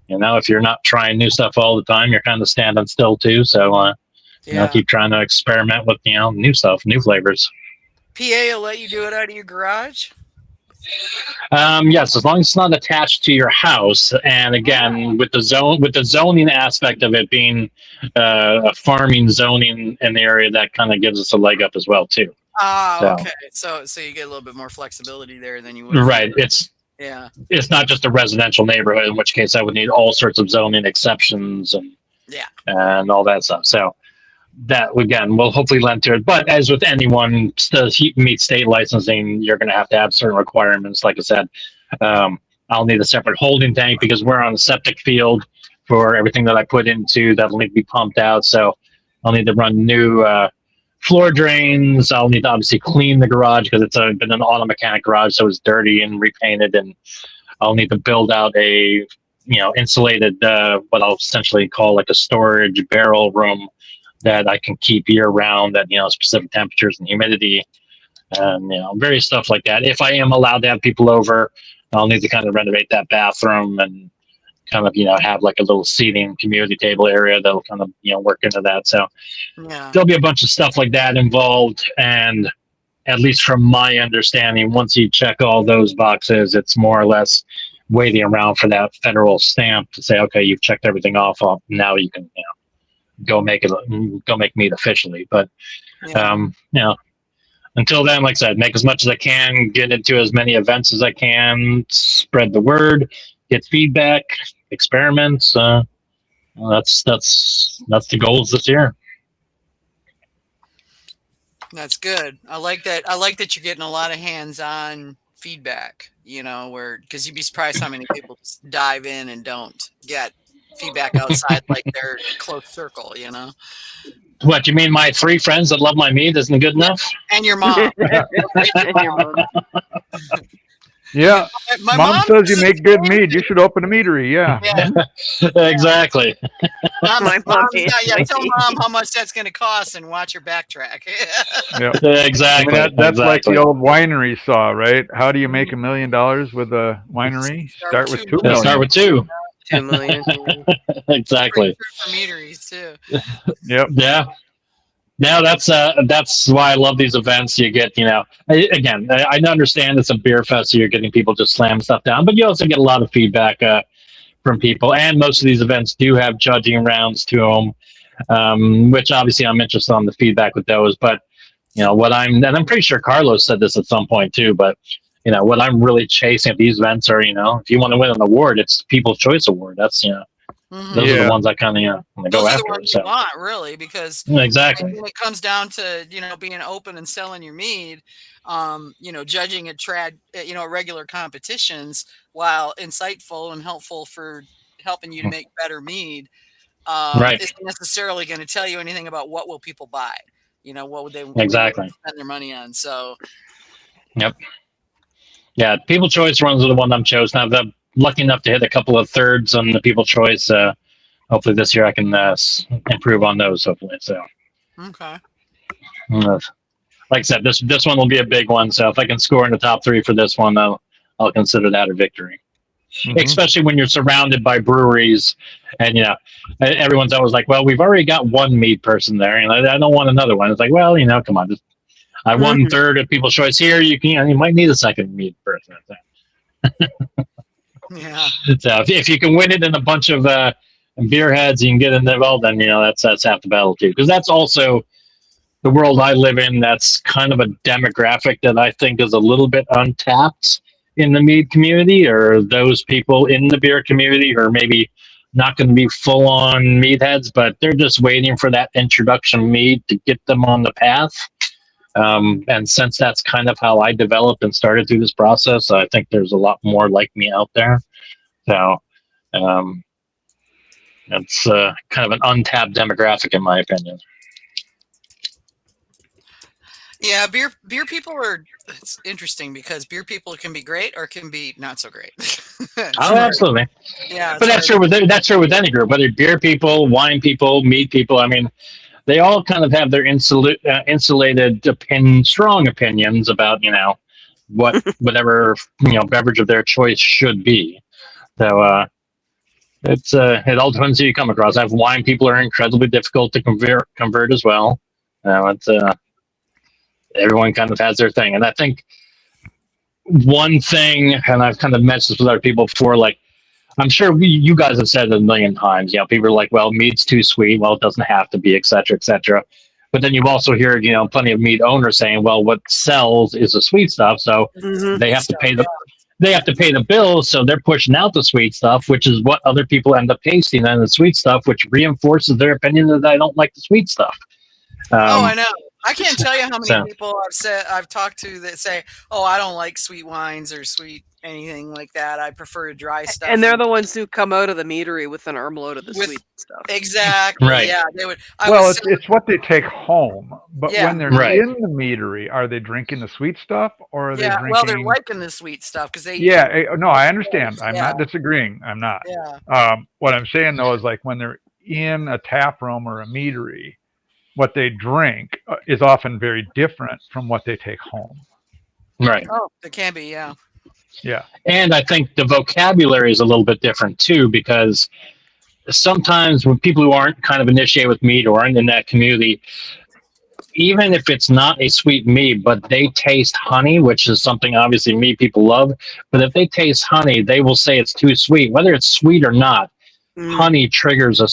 S4: if you're not trying new stuff all the time, you're kind of standing still too. So, keep trying to experiment with, new stuff, new flavors.
S2: PA will let you do it out of your garage?
S4: Yes, as long as it's not attached to your house. And again, with the zoning aspect of it being a farming zoning in the area, that kind of gives us a leg up as well too.
S2: Okay. So you get a little bit more flexibility there than you would.
S4: Right.
S2: Yeah.
S4: it's not just a residential neighborhood, in which case I would need all sorts of zoning exceptions and all that stuff. So that again will hopefully lend to it. But as with anyone to meet state licensing, you're going to have certain requirements. Like I said, I'll need a separate holding tank because we're on a septic field for everything that I put into that'll need to be pumped out. So I'll need to run new floor drains. I'll need to obviously clean the garage because it's been an auto mechanic garage, so it's dirty and repainted. And I'll need to build out a insulated what I'll essentially call like a storage barrel room that I can keep year round at specific temperatures and humidity, and various stuff like that. If I am allowed to have people over, I'll need to kind of renovate that bathroom and kind of have like a little seating community table area that'll kind of work into that. So there'll be a bunch of stuff like that involved, and at least from my understanding, once you check all those boxes, it's more or less waiting around for that federal stamp to say, okay, you've checked everything off. Now you can go make meat officially. But until then, like I said, make as much as I can, get into as many events as I can, spread the word, get feedback, experiments. That's the goals this year.
S2: That's good. I like that you're getting a lot of hands-on feedback, because you'd be surprised how many people just dive in and don't get feedback outside like their close circle,
S4: What, you mean my 3 friends that love my meat isn't good enough?
S2: And your mom.
S5: And your mom.
S3: Yeah.
S2: My
S3: Mom says you make good mead. You should open a meadery. Yeah.
S4: Exactly.
S5: My mom
S2: tell mom how much that's going to cost and watch her backtrack.
S4: Exactly.
S3: I mean, that's like the old winery saw, right? How do you make $1 million with a winery? Start with $2 million.
S4: Start with 2.
S5: 2 million.
S4: Exactly.
S2: For meaderies too.
S3: Yep.
S4: Yeah. No, that's why I love these events. You get, again, I understand it's a beer fest, so you're getting people just slam stuff down, but you also get a lot of feedback from people, and most of these events do have judging rounds to them, which obviously I'm interested on the feedback with those. But and I'm pretty sure Carlos said this at some point too, but what I'm really chasing at these events are, if you want to win an award, it's the People's Choice Award. That's those are the ones I kind of go after.
S2: Those are the ones you want, really, because
S4: exactly
S2: when it comes down to being open and selling your mead, judging at regular competitions, while insightful and helpful for helping you to make better mead, isn't necessarily going to tell you anything about what will people buy. What would they spend their money on? So,
S4: yep, yeah. People's Choice runs are the one I'm chosen. I'm lucky enough to hit a couple of thirds on the People's Choice. Hopefully this year I can improve on those. Hopefully, so.
S2: Okay.
S4: Like I said, this one will be a big one. So if I can score in the top 3 for this one, I'll consider that a victory. Mm-hmm. Especially when you're surrounded by breweries, and everyone's always like, "Well, we've already got one mead person there, and I don't want another one." It's like, well, come on, I won third at People's Choice here. You might need a second mead person.
S2: Yeah.
S4: So if you can win it in a bunch of beer heads, you can get in there. Well, then that's half the battle too, because that's also the world I live in. That's kind of a demographic that I think is a little bit untapped in the mead community, or those people in the beer community who are maybe not going to be full on mead heads, but they're just waiting for that introduction mead to get them on the path. And since that's kind of how I developed and started through this process, I think there's a lot more like me out there. So it's kind of an untapped demographic, in my opinion.
S2: Yeah, beer people it's interesting because beer people can be great or can be not so great.
S4: Oh, absolutely.
S2: Yeah,
S4: but that's true with any group, whether beer people, wine people, mead people. I mean, they all kind of have their insulated strong opinions about whatever beverage of their choice should be. So it all depends who you come across. I have wine people are incredibly difficult to convert as well. Everyone kind of has their thing, and I think one thing, and I've kind of mentioned this with other people before, like I'm sure you guys have said it a million times. People are like, "Well, mead's too sweet. Well, it doesn't have to be, etc., etc." But then you've also heard, plenty of mead owners saying, "Well, what sells is the sweet stuff, so they have to pay the they have to pay the bills, so they're pushing out the sweet stuff, which is what other people end up tasting, and the sweet stuff, which reinforces their opinion that I don't like the sweet stuff.
S2: I know. I can't tell you how many
S4: So-
S2: people I've talked to that say, "Oh, I don't like sweet wines or sweet anything like that. I prefer dry stuff."
S5: And they're the ones who come out of the meadery with an armload of the
S2: With-
S5: sweet stuff.
S2: Exactly.
S4: Right.
S2: Yeah, they would.
S3: It's what they take home. But
S2: Yeah.
S3: when they're
S4: Right.
S3: in the meadery, are they drinking the sweet stuff or are they drinking?
S2: Well, they're liking the sweet stuff because they.
S3: No, I understand. I'm not disagreeing. I'm not.
S2: Yeah.
S3: What I'm saying though is like when they're in a tap room or a meadery, what they drink is often very different from what they take home.
S4: Right.
S2: Oh, it can be. Yeah.
S3: Yeah.
S4: And I think the vocabulary is a little bit different too, because sometimes when people who aren't kind of initiated with mead or aren't in that community, even if it's not a sweet mead, but they taste honey, which is something obviously mead people love. But if they taste honey, they will say it's too sweet, whether it's sweet or not. Honey triggers a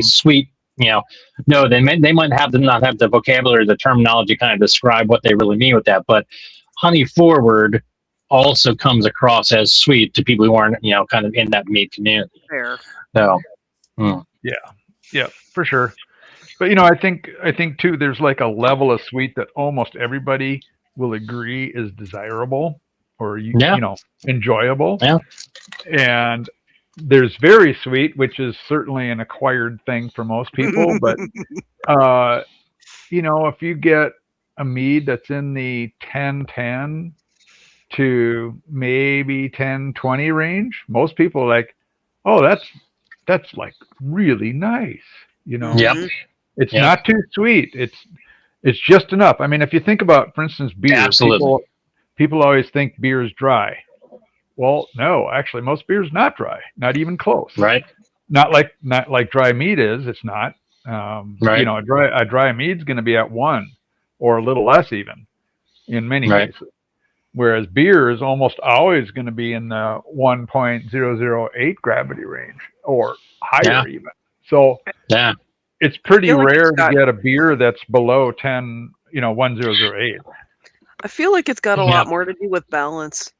S4: sweet. No, they might not have the vocabulary, the terminology kind of describe what they really mean with that. But honey forward also comes across as sweet to people who aren't, kind of in that mead community.
S5: Fair.
S4: So,
S3: Yeah, for sure. But I think too, there's like a level of sweet that almost everybody will agree is desirable or enjoyable.
S4: Yeah.
S3: And there's very sweet, which is certainly an acquired thing for most people. But if you get a mead that's in the 10-10 to maybe 10-20 range, most people are like, oh, that's like really nice.
S4: Yep.
S3: It's not too sweet. It's just enough. I mean, if you think about, for instance, beer,
S4: Absolutely.
S3: people always think beer is dry. Well, no, actually, most beer is not dry, not even close.
S4: Right.
S3: Not like dry mead is. It's not.
S4: Right.
S3: A dry mead's going to be at 1 or a little less even in many cases. Whereas beer is almost always going to be in the 1.008 gravity range or higher even. So it's pretty rare to get a beer that's below 10, 1008.
S5: I feel like it's got a lot more to do with balance.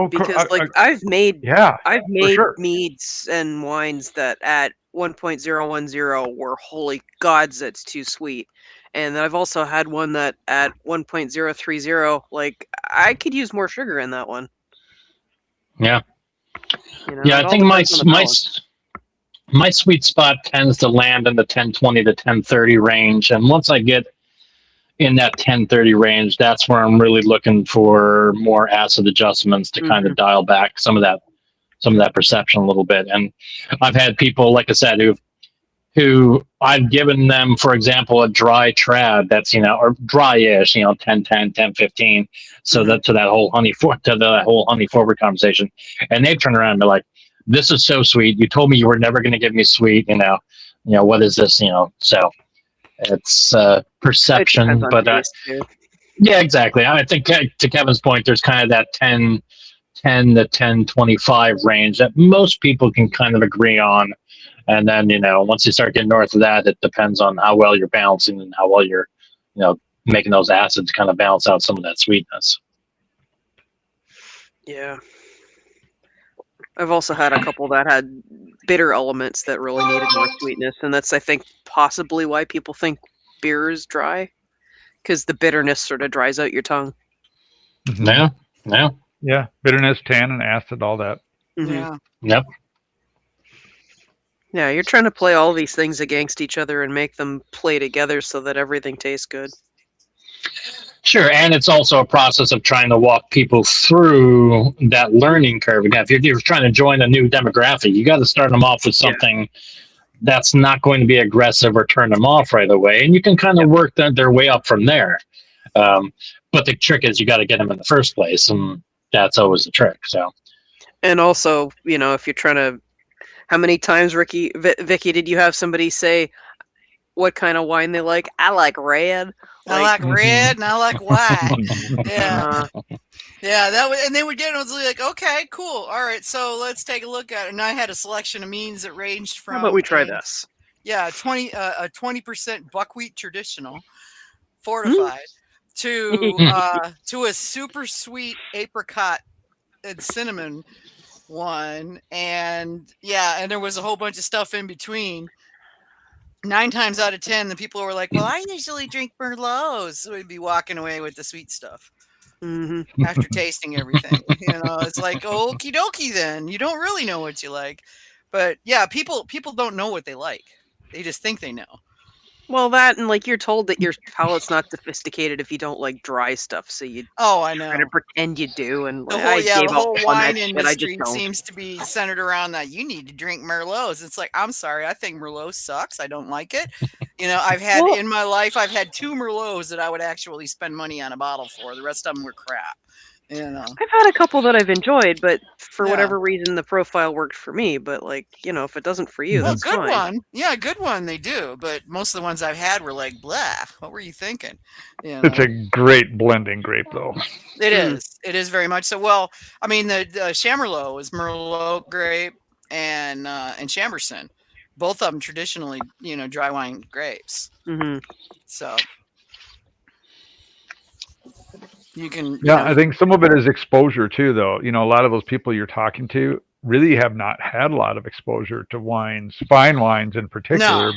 S3: Oh,
S5: because I've made
S3: sure.
S5: meads and wines that at 1.010 were holy gods, that's too sweet. And then I've also had one that at 1.030, like I could use more sugar in that one.
S4: Yeah. I think my sweet spot tends to land in the 1020 to 1030 range. And once I get in that 1030 range, that's where I'm really looking for more acid adjustments to kind of dial back some of that perception a little bit. And I've had people, like I said, who I've given them, for example, a dry trad that's, or dry-ish, 10-10, 10-15. So that to that whole honey forward conversation. And they've turned around and been like, this is so sweet. You told me you were never going to give me sweet, what is this, so it's perception, but yeah, exactly. I think to Kevin's point, there's kind of that 10 to 10-25 range that most people can kind of agree on. And then, once you start getting north of that, it depends on how well you're balancing and how well you're, making those acids kind of balance out some of that sweetness.
S5: Yeah. I've also had a couple that had bitter elements that really needed more sweetness. And that's, I think, possibly why people think beer is dry. Because the bitterness sort of dries out your tongue.
S3: Mm-hmm. Yeah. Bitterness, tannin, acid, all that.
S5: Mm-hmm.
S2: Yeah.
S4: Yep.
S5: Yeah, you're trying to play all these things against each other and make them play together so that everything tastes good.
S4: Sure, and it's also a process of trying to walk people through that learning curve. Again, if you're trying to join a new demographic, you got to start them off with something that's not going to be aggressive or turn them off right away, and you can kind of work their way up from there. But the trick is you got to get them in the first place, and that's always the trick. So, and
S5: also, if you're trying to, how many times, Vicky, did you have somebody say what kind of wine they like? I like red.
S2: I like red and I like white. Yeah, that was, and they would get it. Was like, okay, cool, all right. So let's take a look at it. And I had a selection of means that ranged from.
S5: How about we try this?
S2: Yeah, 20% buckwheat traditional, fortified, to a super sweet apricot and cinnamon one, and and there was a whole bunch of stuff in between. 9 times out of 10, the people were like, "Well, I usually drink Merlots." So we'd be walking away with the sweet stuff after tasting everything. It's like, okie dokie. Then you don't really know what you like, but yeah, people don't know what they like. They just think they know.
S5: Well, that and like you're told that your palate's not sophisticated if you don't like dry stuff, so you
S2: Oh, I
S5: try
S2: know.
S5: to pretend you do. And
S2: The
S5: I gave
S2: the
S5: up
S2: whole
S5: on that
S2: wine
S5: shit. I just
S2: industry
S5: don't.
S2: seems to be centered around that you need to drink Merlots. It's like, I'm sorry, I think Merlot sucks. I don't like it. I've had
S5: Well-
S2: in my life, I've had 2 Merlots that I would actually spend money on a bottle for. The rest of them were crap.
S5: I've had a couple that I've enjoyed, but for
S2: Yeah.
S5: whatever reason, the profile worked for me. But like, if it doesn't for you,
S2: Well,
S5: that's
S2: good
S5: fine.
S2: one. Yeah, good one. They do, but most of the ones I've had were like, blah. What were you thinking?
S3: It's a great blending grape, though.
S2: It is. It is very much so. Well, I mean, the Chamerlot is Merlot grape and Chamberson. Both of them traditionally, dry wine grapes.
S5: Mm-hmm.
S2: So you can.
S3: Yeah, I think some of it is exposure too, though. A lot of those people you're talking to really have not had a lot of exposure to wines, fine wines in particular,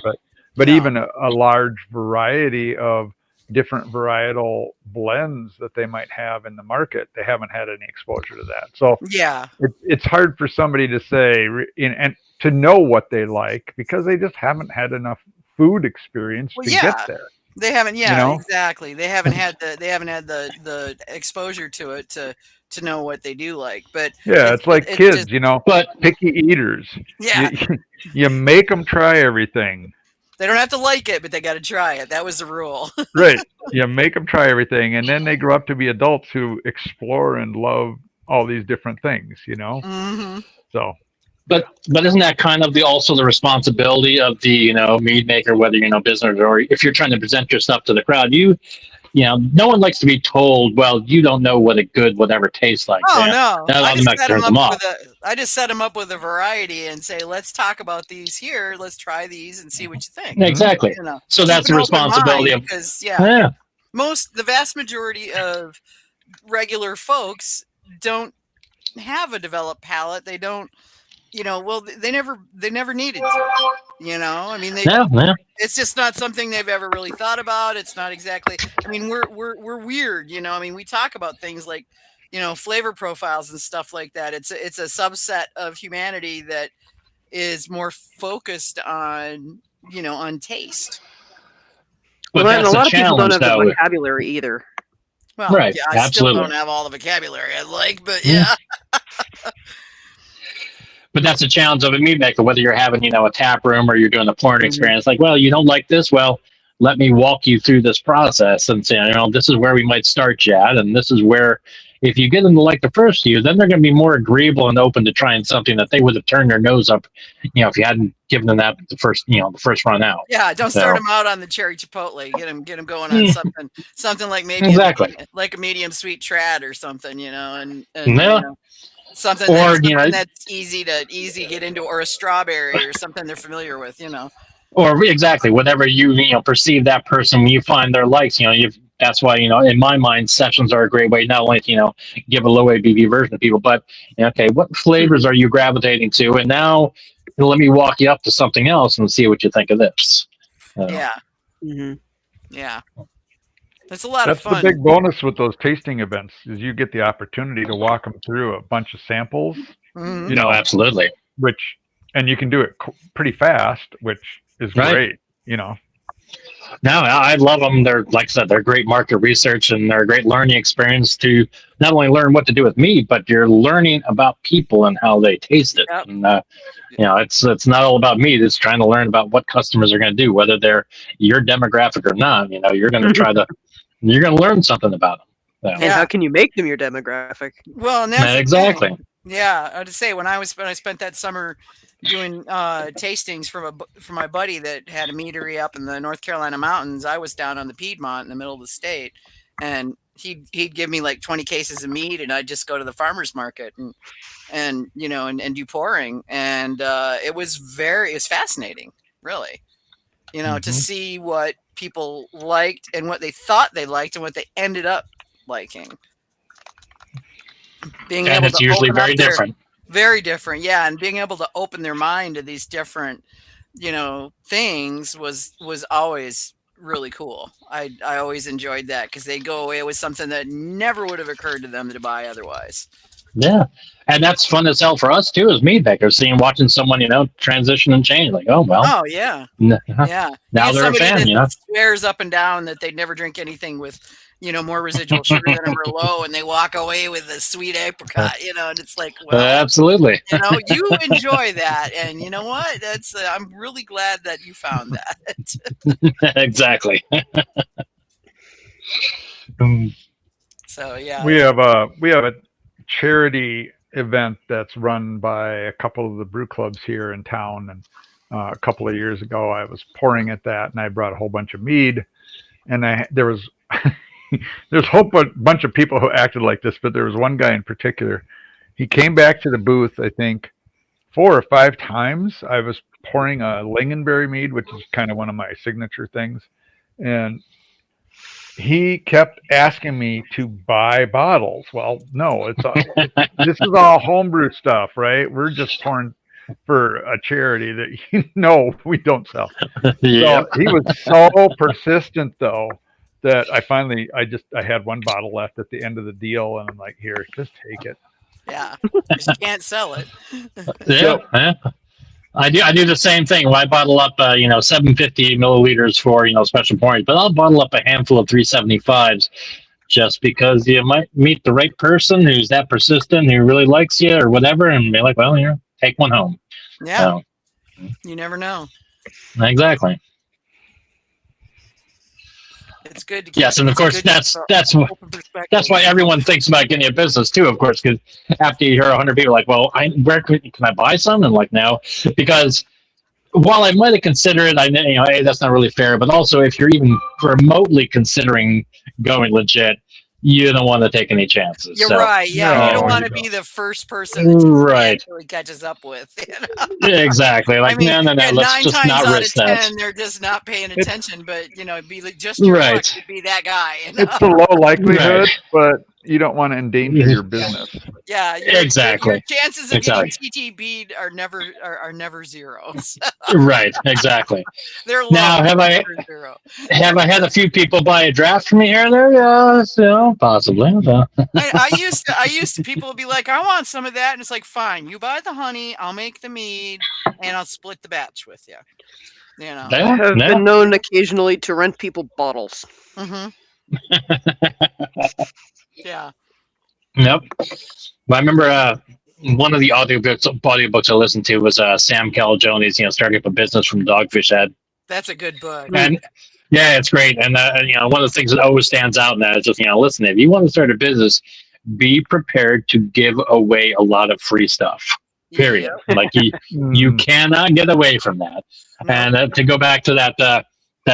S3: but even a large variety of different varietal blends that they might have in the market. They haven't had any exposure to that. So
S2: yeah,
S3: it's hard for somebody to say and to know what they like because they just haven't had enough food experience to get there.
S2: They haven't. Yeah, exactly. They haven't had the exposure to it to know what they do like. But
S3: it's like kids,
S2: just,
S3: but picky eaters.
S2: Yeah,
S3: you make them try everything.
S2: They don't have to like it, but they got to try it. That was the rule.
S3: Right. You make them try everything, and then they grow up to be adults who explore and love all these different things.
S2: Mm-hmm.
S3: So.
S4: But isn't that kind of also the responsibility of the mead maker, whether business or if you're trying to present yourself to the crowd, no one likes to be told, well, you don't know what a good whatever tastes like.
S2: Oh no!
S4: That
S2: I just set them up with a variety and say, let's talk about these here. Let's try these and see what you think.
S4: Exactly. So that's the responsibility of
S2: because the vast majority of regular folks don't have a developed palate. They don't. They never needed to. I mean, it's just not something they've ever really thought about. It's not exactly. I mean, we're weird. I mean, we talk about things like, flavor profiles and stuff like that. It's a subset of humanity that is more focused on on taste.
S4: But
S5: a lot of people don't have the vocabulary either.
S2: Well,
S4: right.
S2: I
S4: absolutely.
S2: still don't have all the vocabulary I'd like, but yeah.
S4: But that's the challenge of a mead maker, whether you're having, a tap room or you're doing a pouring experience. Like, well, you don't like this? Well, let me walk you through this process and say, this is where we might start you at. And this is where, if you get them to like the first few, then they're going to be more agreeable and open to trying something that they would have turned their nose up, if you hadn't given them that the first run out.
S2: Yeah, don't start them out on the cherry chipotle. Get them going on something like maybe like a medium sweet trad or something, and something that's easy to get into, or a strawberry or something they're familiar with,
S4: Or exactly whatever you perceive that person when you find their likes. That's why in my mind sessions are a great way not only to give a low ABV version to people, but okay, what flavors are you gravitating to, and now let me walk you up to something else and see what you think of this.
S2: Yeah. It's a lot of fun.
S3: That's the big bonus with those tasting events is you get the opportunity to walk them through a bunch of samples.
S4: Absolutely.
S3: And you can do it pretty fast, which is great.
S4: No, I love them. They're, like I said, they're great market research and they're a great learning experience to not only learn what to do with mead, but you're learning about people and how they taste it. Yep. And it's not all about mead. It's trying to learn about what customers are going to do, whether they're your demographic or not. You're going to try to. You're going to learn something about them.
S5: So. And how can you make them your demographic?
S2: Well, and that's
S4: exactly.
S2: Yeah, I had to say when I spent that summer doing tastings for my buddy that had a meadery up in the North Carolina mountains, I was down on the Piedmont in the middle of the state, and he'd give me like 20 cases of mead, and I'd just go to the farmer's market and do pouring, and it was fascinating, really, to see what people liked and what they thought they liked and what they ended up liking. being
S4: And
S2: able
S4: it's
S2: to
S4: usually
S2: open up
S4: very different.
S2: very different, yeah, and being able to open their mind to these different, things was always really cool. I always enjoyed that because they go away with something that never would have occurred to them to buy otherwise.
S4: Yeah. And that's fun as hell for us too as mead makers, watching someone, transition and change. Like, oh well.
S2: Oh yeah,
S4: Yeah.
S2: yeah.
S4: Now
S2: You get
S4: they're a
S2: somebody
S4: fan,
S2: that swears up and down that they'd never drink anything with, more residual sugar than a Merlot, and they walk away with a sweet apricot, and it's like, well,
S4: Absolutely.
S2: you enjoy that, and you know what? That's I'm really glad that you found that.
S4: Exactly.
S2: So yeah,
S3: We have a charity event that's run by a couple of the brew clubs here in town, and a couple of years ago I was pouring at that, and I brought a whole bunch of mead, and there was there's a whole bunch of people who acted like this, but there was one guy in particular. He came back to the booth, I think 4 or 5 times. I was pouring a lingonberry mead, which is kind of one of my signature things, and he kept asking me to buy bottles. Well, no, this is all homebrew stuff, right? We're just pouring for a charity that we don't sell.
S4: Yeah.
S3: So he was so persistent though that I had one bottle left at the end of the deal, and I'm like, here, just take it.
S2: yeah, 'cause you can't sell it.
S4: Yeah. I do the same thing. Well, I bottle up, 750 milliliters for, special pouring, but I'll bottle up a handful of 375s just because you might meet the right person who's that persistent, who really likes you or whatever, and be like, well, here, take one home.
S2: Yeah,
S4: So,
S2: you never know.
S4: exactly.
S2: It's good to
S4: Yes, and of course that's why everyone thinks about getting a business too. Of course, because after you hear 100 people like, well, where can I buy some? And like, no, because while I might have considered, hey, that's not really fair. But also, if you're even remotely considering going legit, you don't want to take any chances.
S2: You're right. Yeah,
S3: No,
S2: you don't want
S3: you
S2: to be
S3: don't.
S2: the first person that
S4: Right.
S2: actually catches up with.
S4: Exactly. Like, no,
S2: yeah,
S4: let's
S2: 9
S4: just
S2: times
S4: not
S2: out
S4: risk
S2: of 10,
S4: that.
S2: they're just not paying attention. But it'd be like just your luck to be that guy.
S3: It's a low likelihood, but you don't want to endanger your business.
S2: Yeah,
S4: exactly.
S2: Your chances of getting TTB'd are never zero.
S4: Right. Exactly.
S2: They're low.
S4: Now, have I had a few people buy a draft from me here and there? Yeah, possibly.
S2: I used to. People would be like, I want some of that, and it's like, fine, you buy the honey, I'll make the mead, and I'll split the batch with you.
S5: I have been known occasionally to rent people bottles.
S2: Mm-hmm. Yeah.
S4: Nope. Well, I remember one of the audiobooks I listened to was Sam Calagione, starting up a business from Dogfish Head.
S2: That's a good book.
S4: And yeah, it's great. And one of the things that always stands out in that is just listen, if you want to start a business, be prepared to give away a lot of free stuff. Period. Yeah. Like you cannot get away from that. No. And to go back to that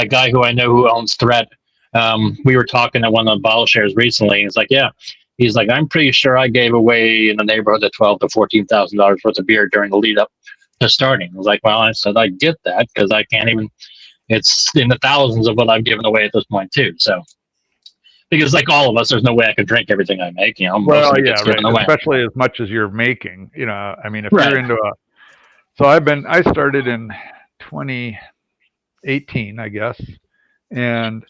S4: guy who I know who owns Threat, we were talking at one of the bottle shares recently. He's like, yeah. He's like, I'm pretty sure I gave away in the neighborhood of $12,000 to $14,000 worth of beer during the lead up to starting. I was like, well, I said I get that because I can't even. It's in the thousands of what I've given away at this point too. So, because like all of us, there's no way I could drink everything I make.
S3: Well, yeah, right. Especially as much as you're making. I mean, if you're into I started in 2018, I guess, and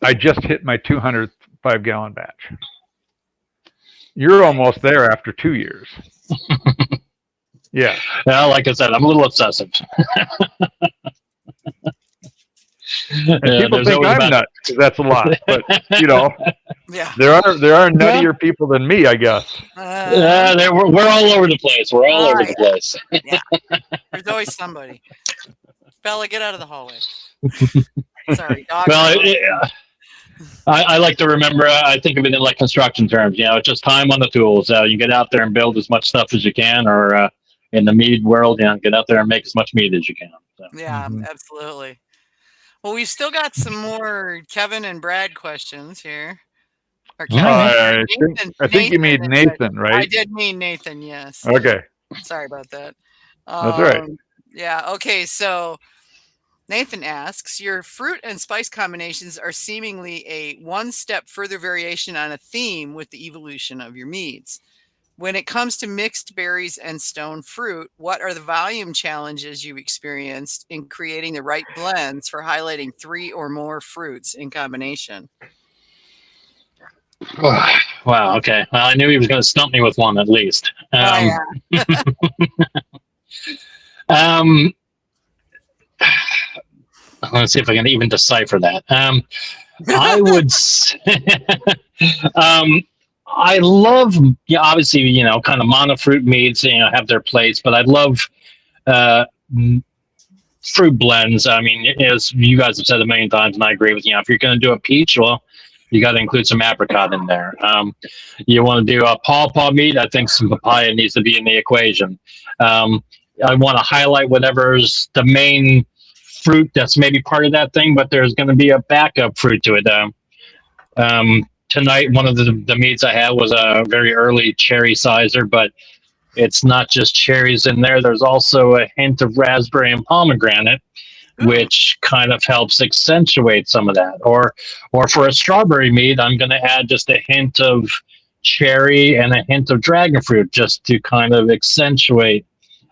S3: I just hit my 200th 5-gallon batch. You're almost there after 2 years. Yeah.
S4: Well, like I said, I'm a little obsessive.
S3: And people think I'm nuts because that's a lot, but
S2: yeah,
S3: there are nuttier people than me, I guess.
S4: We're all over the place. We're all over the place.
S2: Yeah, there's always somebody. Bella, get out of the hallway. Sorry, dog.
S4: Well, I like to remember. I think of it in like construction terms. It's just time on the tools. You get out there and build as much stuff as you can, or in the mead world, get out there and make as much mead as you can. So.
S2: Yeah, absolutely. Well, we've still got some more Kevin and Brad questions here. Or
S3: Kevin, I think you mean Nathan, right?
S2: I did mean Nathan, yes.
S3: Okay.
S2: Sorry about that.
S3: That's all right.
S2: Yeah, okay, so Nathan asks, your fruit and spice combinations are seemingly a one step further variation on a theme with the evolution of your meads. When it comes to mixed berries and stone fruit, what are the volume challenges you experienced in creating the right blends for highlighting 3 or more fruits in combination?
S4: Wow. Okay. Well, I knew he was going to stump me with one at least.
S2: Oh, yeah.
S4: Um, let's see if I can even decipher that. I would. I love, yeah, obviously, kind of monofruit meads, have their place, but I love fruit blends. I mean, as you guys have said a million times, and I agree with you. If you're going to do a peach, well, you got to include some apricot in there. You want to do a pawpaw mead, I think some papaya needs to be in the equation. I want to highlight whatever's the main fruit that's maybe part of that thing, but there's going to be a backup fruit to it. Tonight, one of the meads I had was a very early cherry sizer, but it's not just cherries in there. There's also a hint of raspberry and pomegranate, which kind of helps accentuate some of that. Or for a strawberry mead, I'm going to add just a hint of cherry and a hint of dragon fruit just to kind of accentuate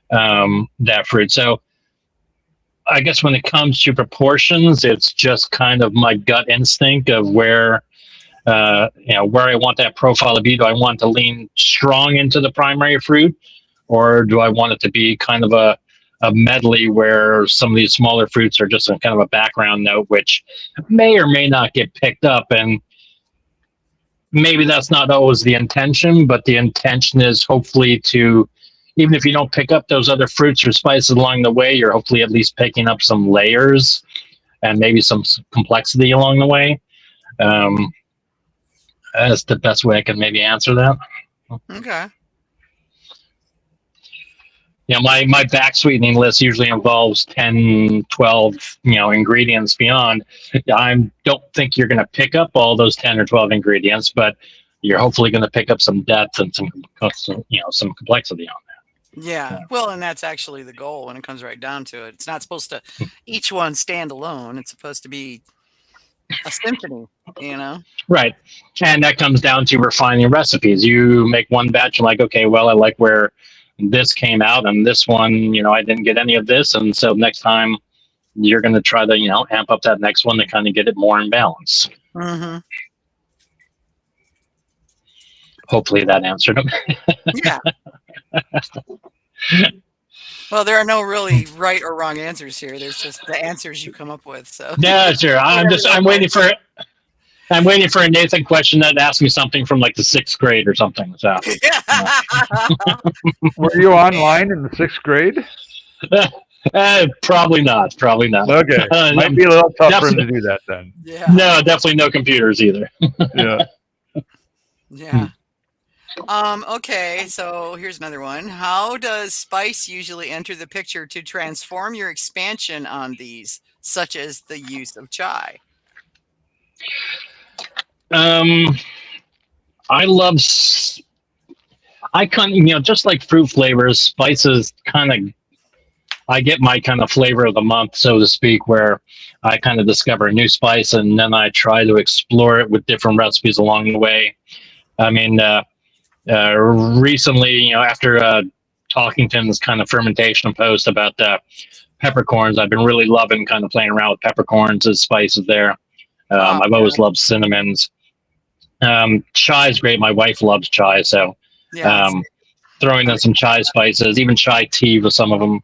S4: that fruit. So I guess when it comes to proportions, it's just kind of my gut instinct of where where I want that profile to be. Do I want to lean strong into the primary fruit, or do I want it to be kind of a medley where some of these smaller fruits are just a kind of a background note, which may or may not get picked up? And maybe that's not always the intention, but the intention is hopefully to, even if you don't pick up those other fruits or spices along the way, you're hopefully at least picking up some layers and maybe some complexity along the way. That's the best way I can maybe answer that.
S2: Okay.
S4: My back sweetening list usually involves 10, 12, ingredients beyond. I don't think you're going to pick up all those 10 or 12 ingredients, but you're hopefully going to pick up some depth and some complexity on that.
S2: Yeah. Well, and that's actually the goal when it comes right down to it. It's not supposed to each one stand alone. It's supposed to be a symphony, Right.
S4: And that comes down to refining recipes. You make one batch and like, okay, well, I like where this came out, and this one, I didn't get any of this. And so next time you're going to try to, amp up that next one to kind of get it more in balance.
S2: Mm-hmm.
S4: Hopefully that answered them.
S2: Yeah. Well, there are no really right or wrong answers here. There's just the answers you come up with. So
S4: yeah, sure. I'm waiting for a Nathan question that asks me something from like the 6th grade or something. So
S3: Were you online in the 6th grade?
S4: Probably not.
S3: Okay, might be a little tough for him to do that then.
S2: Yeah.
S4: No, definitely no computers either.
S3: Yeah.
S2: Yeah. Okay, so here's another one. How does spice usually enter the picture to transform your expansion on these, such as the use of chai? I just like fruit flavors, spices I get my kind of flavor of the month, so to speak, where I kind of discover a new spice and then I try to explore it with different recipes along the way. I mean, recently, after Talkington's kind of fermentation post about peppercorns, I've been really loving kind of playing around with peppercorns as spices there. I've always loved cinnamons. Chai is great. My wife loves chai, so throwing in some chai spices, even chai tea with some of them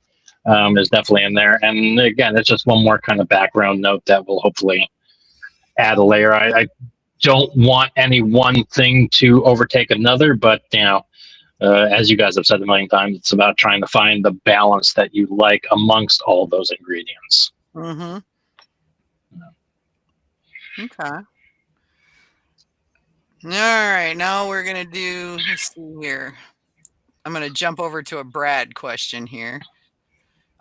S2: is definitely in there. And again, it's just one more kind of background note that will hopefully add a layer. I don't want any one thing to overtake another, but as you guys have said a million times, it's about trying to find the balance that you like amongst all those ingredients. Mm-hmm. Okay. All right, now we're gonna do. Let's see here. I'm gonna jump over to a Brad question here.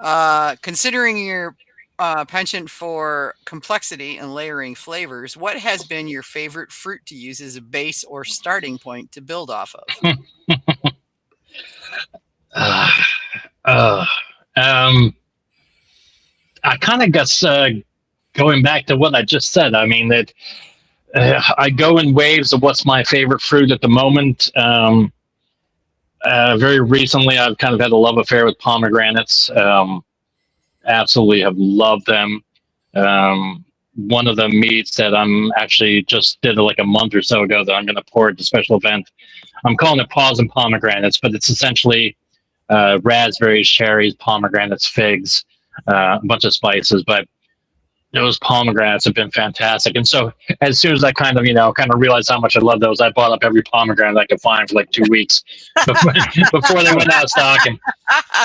S2: Considering your penchant for complexity and layering flavors, what has been your favorite fruit to use as a base or starting point to build off of?
S4: I kind of guess going back to what I just said. I mean that I go in waves of what's my favorite fruit at the moment. Very recently, I've kind of had a love affair with pomegranates. Absolutely have loved them. One of the meads that I'm actually just did like a month or so ago that I'm going to pour at the special event. I'm calling it Paws and Pomegranates, but it's essentially raspberries, cherries, pomegranates, figs, a bunch of spices. But those pomegranates have been fantastic. And so as soon as I kind of realized how much I love those, I bought up every pomegranate I could find for like 2 weeks before they went out of stock. And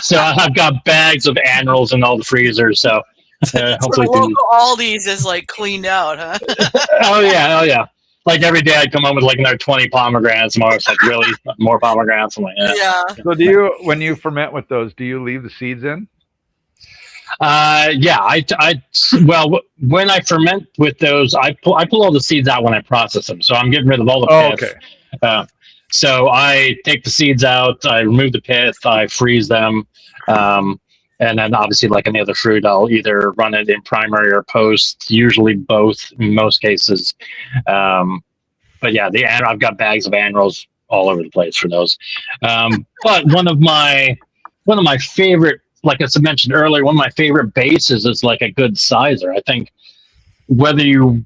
S4: so I've got bags of annuals in all the freezers. So hopefully
S2: the local Aldi's is like cleaned out, huh?
S4: Oh yeah. Like every day I'd come home with like another 20 pomegranates. I'm always like, really? More pomegranates? I'm like,
S2: Yeah.
S3: So when you ferment with those, do you leave the seeds in?
S4: Well, when I ferment with those, I pull all the seeds out when I process them. So I'm getting rid of all the pith.
S3: Okay.
S4: So I take the seeds out, I remove the pith, I freeze them. And then obviously, like any other fruit, I'll either run it in primary or post, usually both in most cases. But yeah, I've got bags of annuals all over the place for those. But one of my favorite, like I mentioned earlier, one of my favorite bases is like a good sizer. I think whether you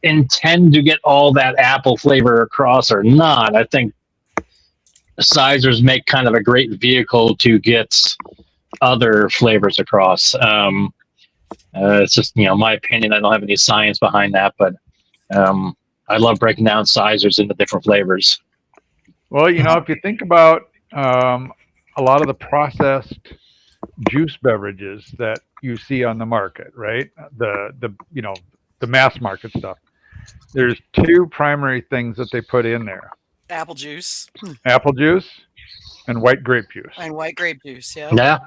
S4: intend to get all that apple flavor across or not, I think sizers make kind of a great vehicle to get other flavors across. It's just, my opinion. I don't have any science behind that, but I love breaking down sizers into different flavors.
S3: Well, if you think about a lot of the processed juice beverages that you see on the market, right? The mass market stuff. There's two primary things that they put in there:
S2: Apple juice.
S3: Apple juice and white grape juice.
S2: And white grape juice, yeah.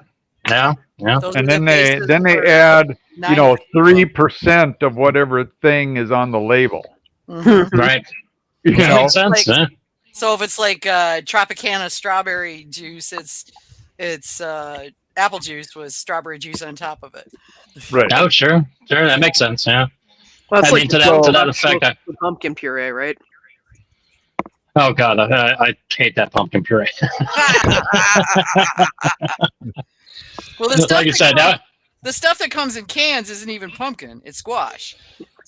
S4: Yeah.
S3: And then they add 3% of whatever thing is on the label.
S2: Mm-hmm.
S4: Right.
S3: Makes
S4: sense.
S2: So if it's like Tropicana strawberry juice, it's apple juice with strawberry juice on top of it.
S3: Right.
S4: Oh, sure, that makes sense. Yeah.
S5: Well,
S4: I mean, to that effect,
S5: the pumpkin puree, right?
S4: Oh God, I hate that pumpkin puree.
S2: Well, the stuff that comes in cans isn't even pumpkin; it's squash.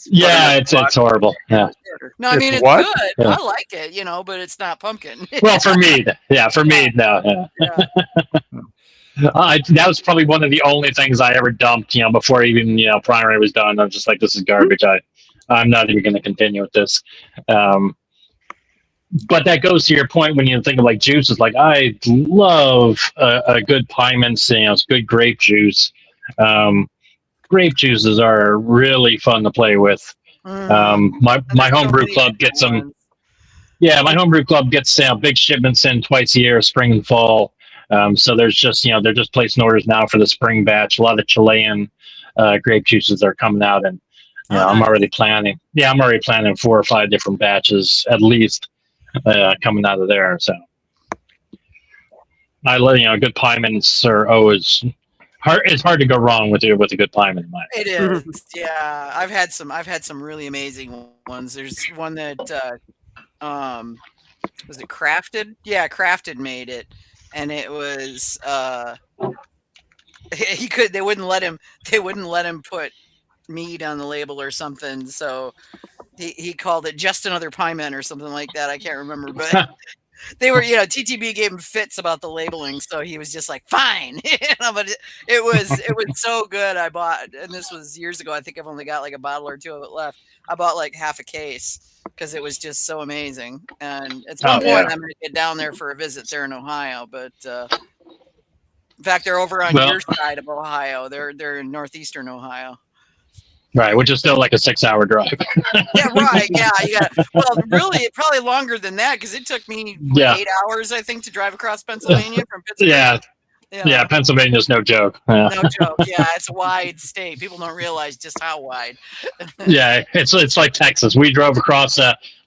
S4: Yeah, it's horrible. Yeah.
S2: No, I mean it's
S3: what?
S2: good.
S4: Yeah.
S2: I like it, but it's not pumpkin.
S4: Well, for me, no.
S2: Yeah.
S4: That was probably one of the only things I ever dumped, before even primary was done. I'm just like, this is garbage. I'm not even going to continue with this. But that goes to your point when you think of like juices. Like I love a good Pyman's, it's good grape juice. Grape juices are really fun to play with. My homebrew club gets them. Yeah, my homebrew club gets big shipments in twice a year, spring and fall. So there's just they're just placing orders now for the spring batch. A lot of Chilean grape juices are coming out, and I'm already planning. Yeah, I'm already planning 4 or 5 different batches at least coming out of there. So I love good Pyman's are always hard. It's hard to go wrong with a good Pyman in my opinion.
S2: It is. Yeah, I've had some really amazing ones. There's one that was it Crafted? Yeah, Crafted made it. And it was they wouldn't let him put mead on the label or something, so he called it Just Another Pyman or something like that. I can't remember, but they were TTB gave him fits about the labeling, so he was just like fine. But it was so good. I bought, and this was years ago, I think I've only got like a bottle or 2 of it left. I bought like half a case because it was just so amazing. And at some point, I'm going to get down there for a visit there in Ohio. But in fact, they're over on your side of Ohio. They're in northeastern Ohio.
S4: Right, which is still like a 6-hour drive.
S2: Yeah, right. Yeah, really, probably longer than that because it took me 8 hours, I think, to drive across Pennsylvania from Pittsburgh.
S4: Yeah, Pennsylvania's no joke.
S2: No joke. Yeah, it's a wide state. People don't realize just how wide.
S4: Yeah, it's like Texas. We drove across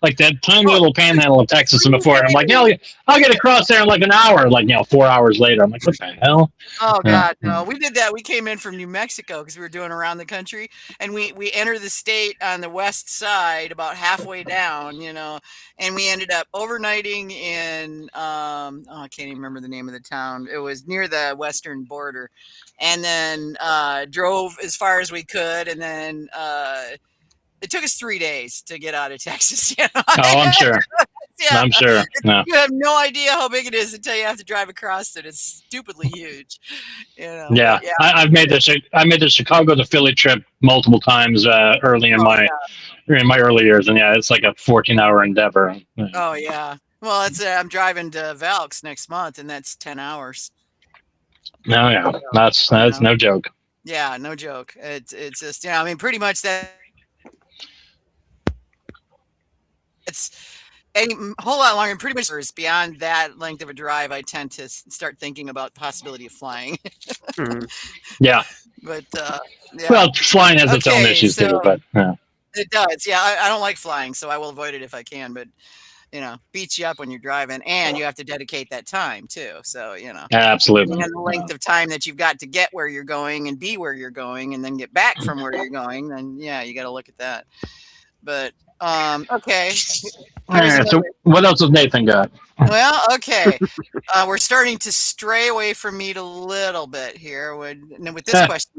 S4: like that tiny little panhandle of Texas and before. And I'm like, I'll get across there in like an hour. Like 4 hours later, I'm like, what the hell?
S2: Oh God, no! We did that. We came in from New Mexico because we were doing around the country, and we entered the state on the west side, about halfway down, and we ended up overnighting in I can't even remember the name of the town. It was near the western border, and then drove as far as we could, and then it took us 3 days to get out of Texas.
S4: Oh, I'm sure.
S2: Yeah.
S4: I'm sure. No.
S2: You have no idea how big it is until you have to drive across it. It's stupidly huge.
S4: Yeah. I've made the Chicago to Philly trip multiple times early in my early years, and it's like a 14-hour endeavor.
S2: Oh yeah. Well, I'm driving to Valks next month, and that's 10 hours.
S4: No, yeah, that's no joke.
S2: Yeah, no joke. It's just I mean, pretty much that. It's a whole lot longer. And pretty much beyond that length of a drive, I tend to start thinking about the possibility of flying.
S4: Yeah.
S2: But
S4: well, flying has its own issues too, but
S2: it does. Yeah, I don't like flying, so I will avoid it if I can. But beats you up when you're driving, and you have to dedicate that time too. So
S4: absolutely.
S2: And the length of time that you've got to get where you're going and be where you're going, and then get back from where you're going, then you got to look at that. But okay.
S4: All right, so what else has Nathan got?
S2: Well, okay. We're starting to stray away from meat a little bit here with this question.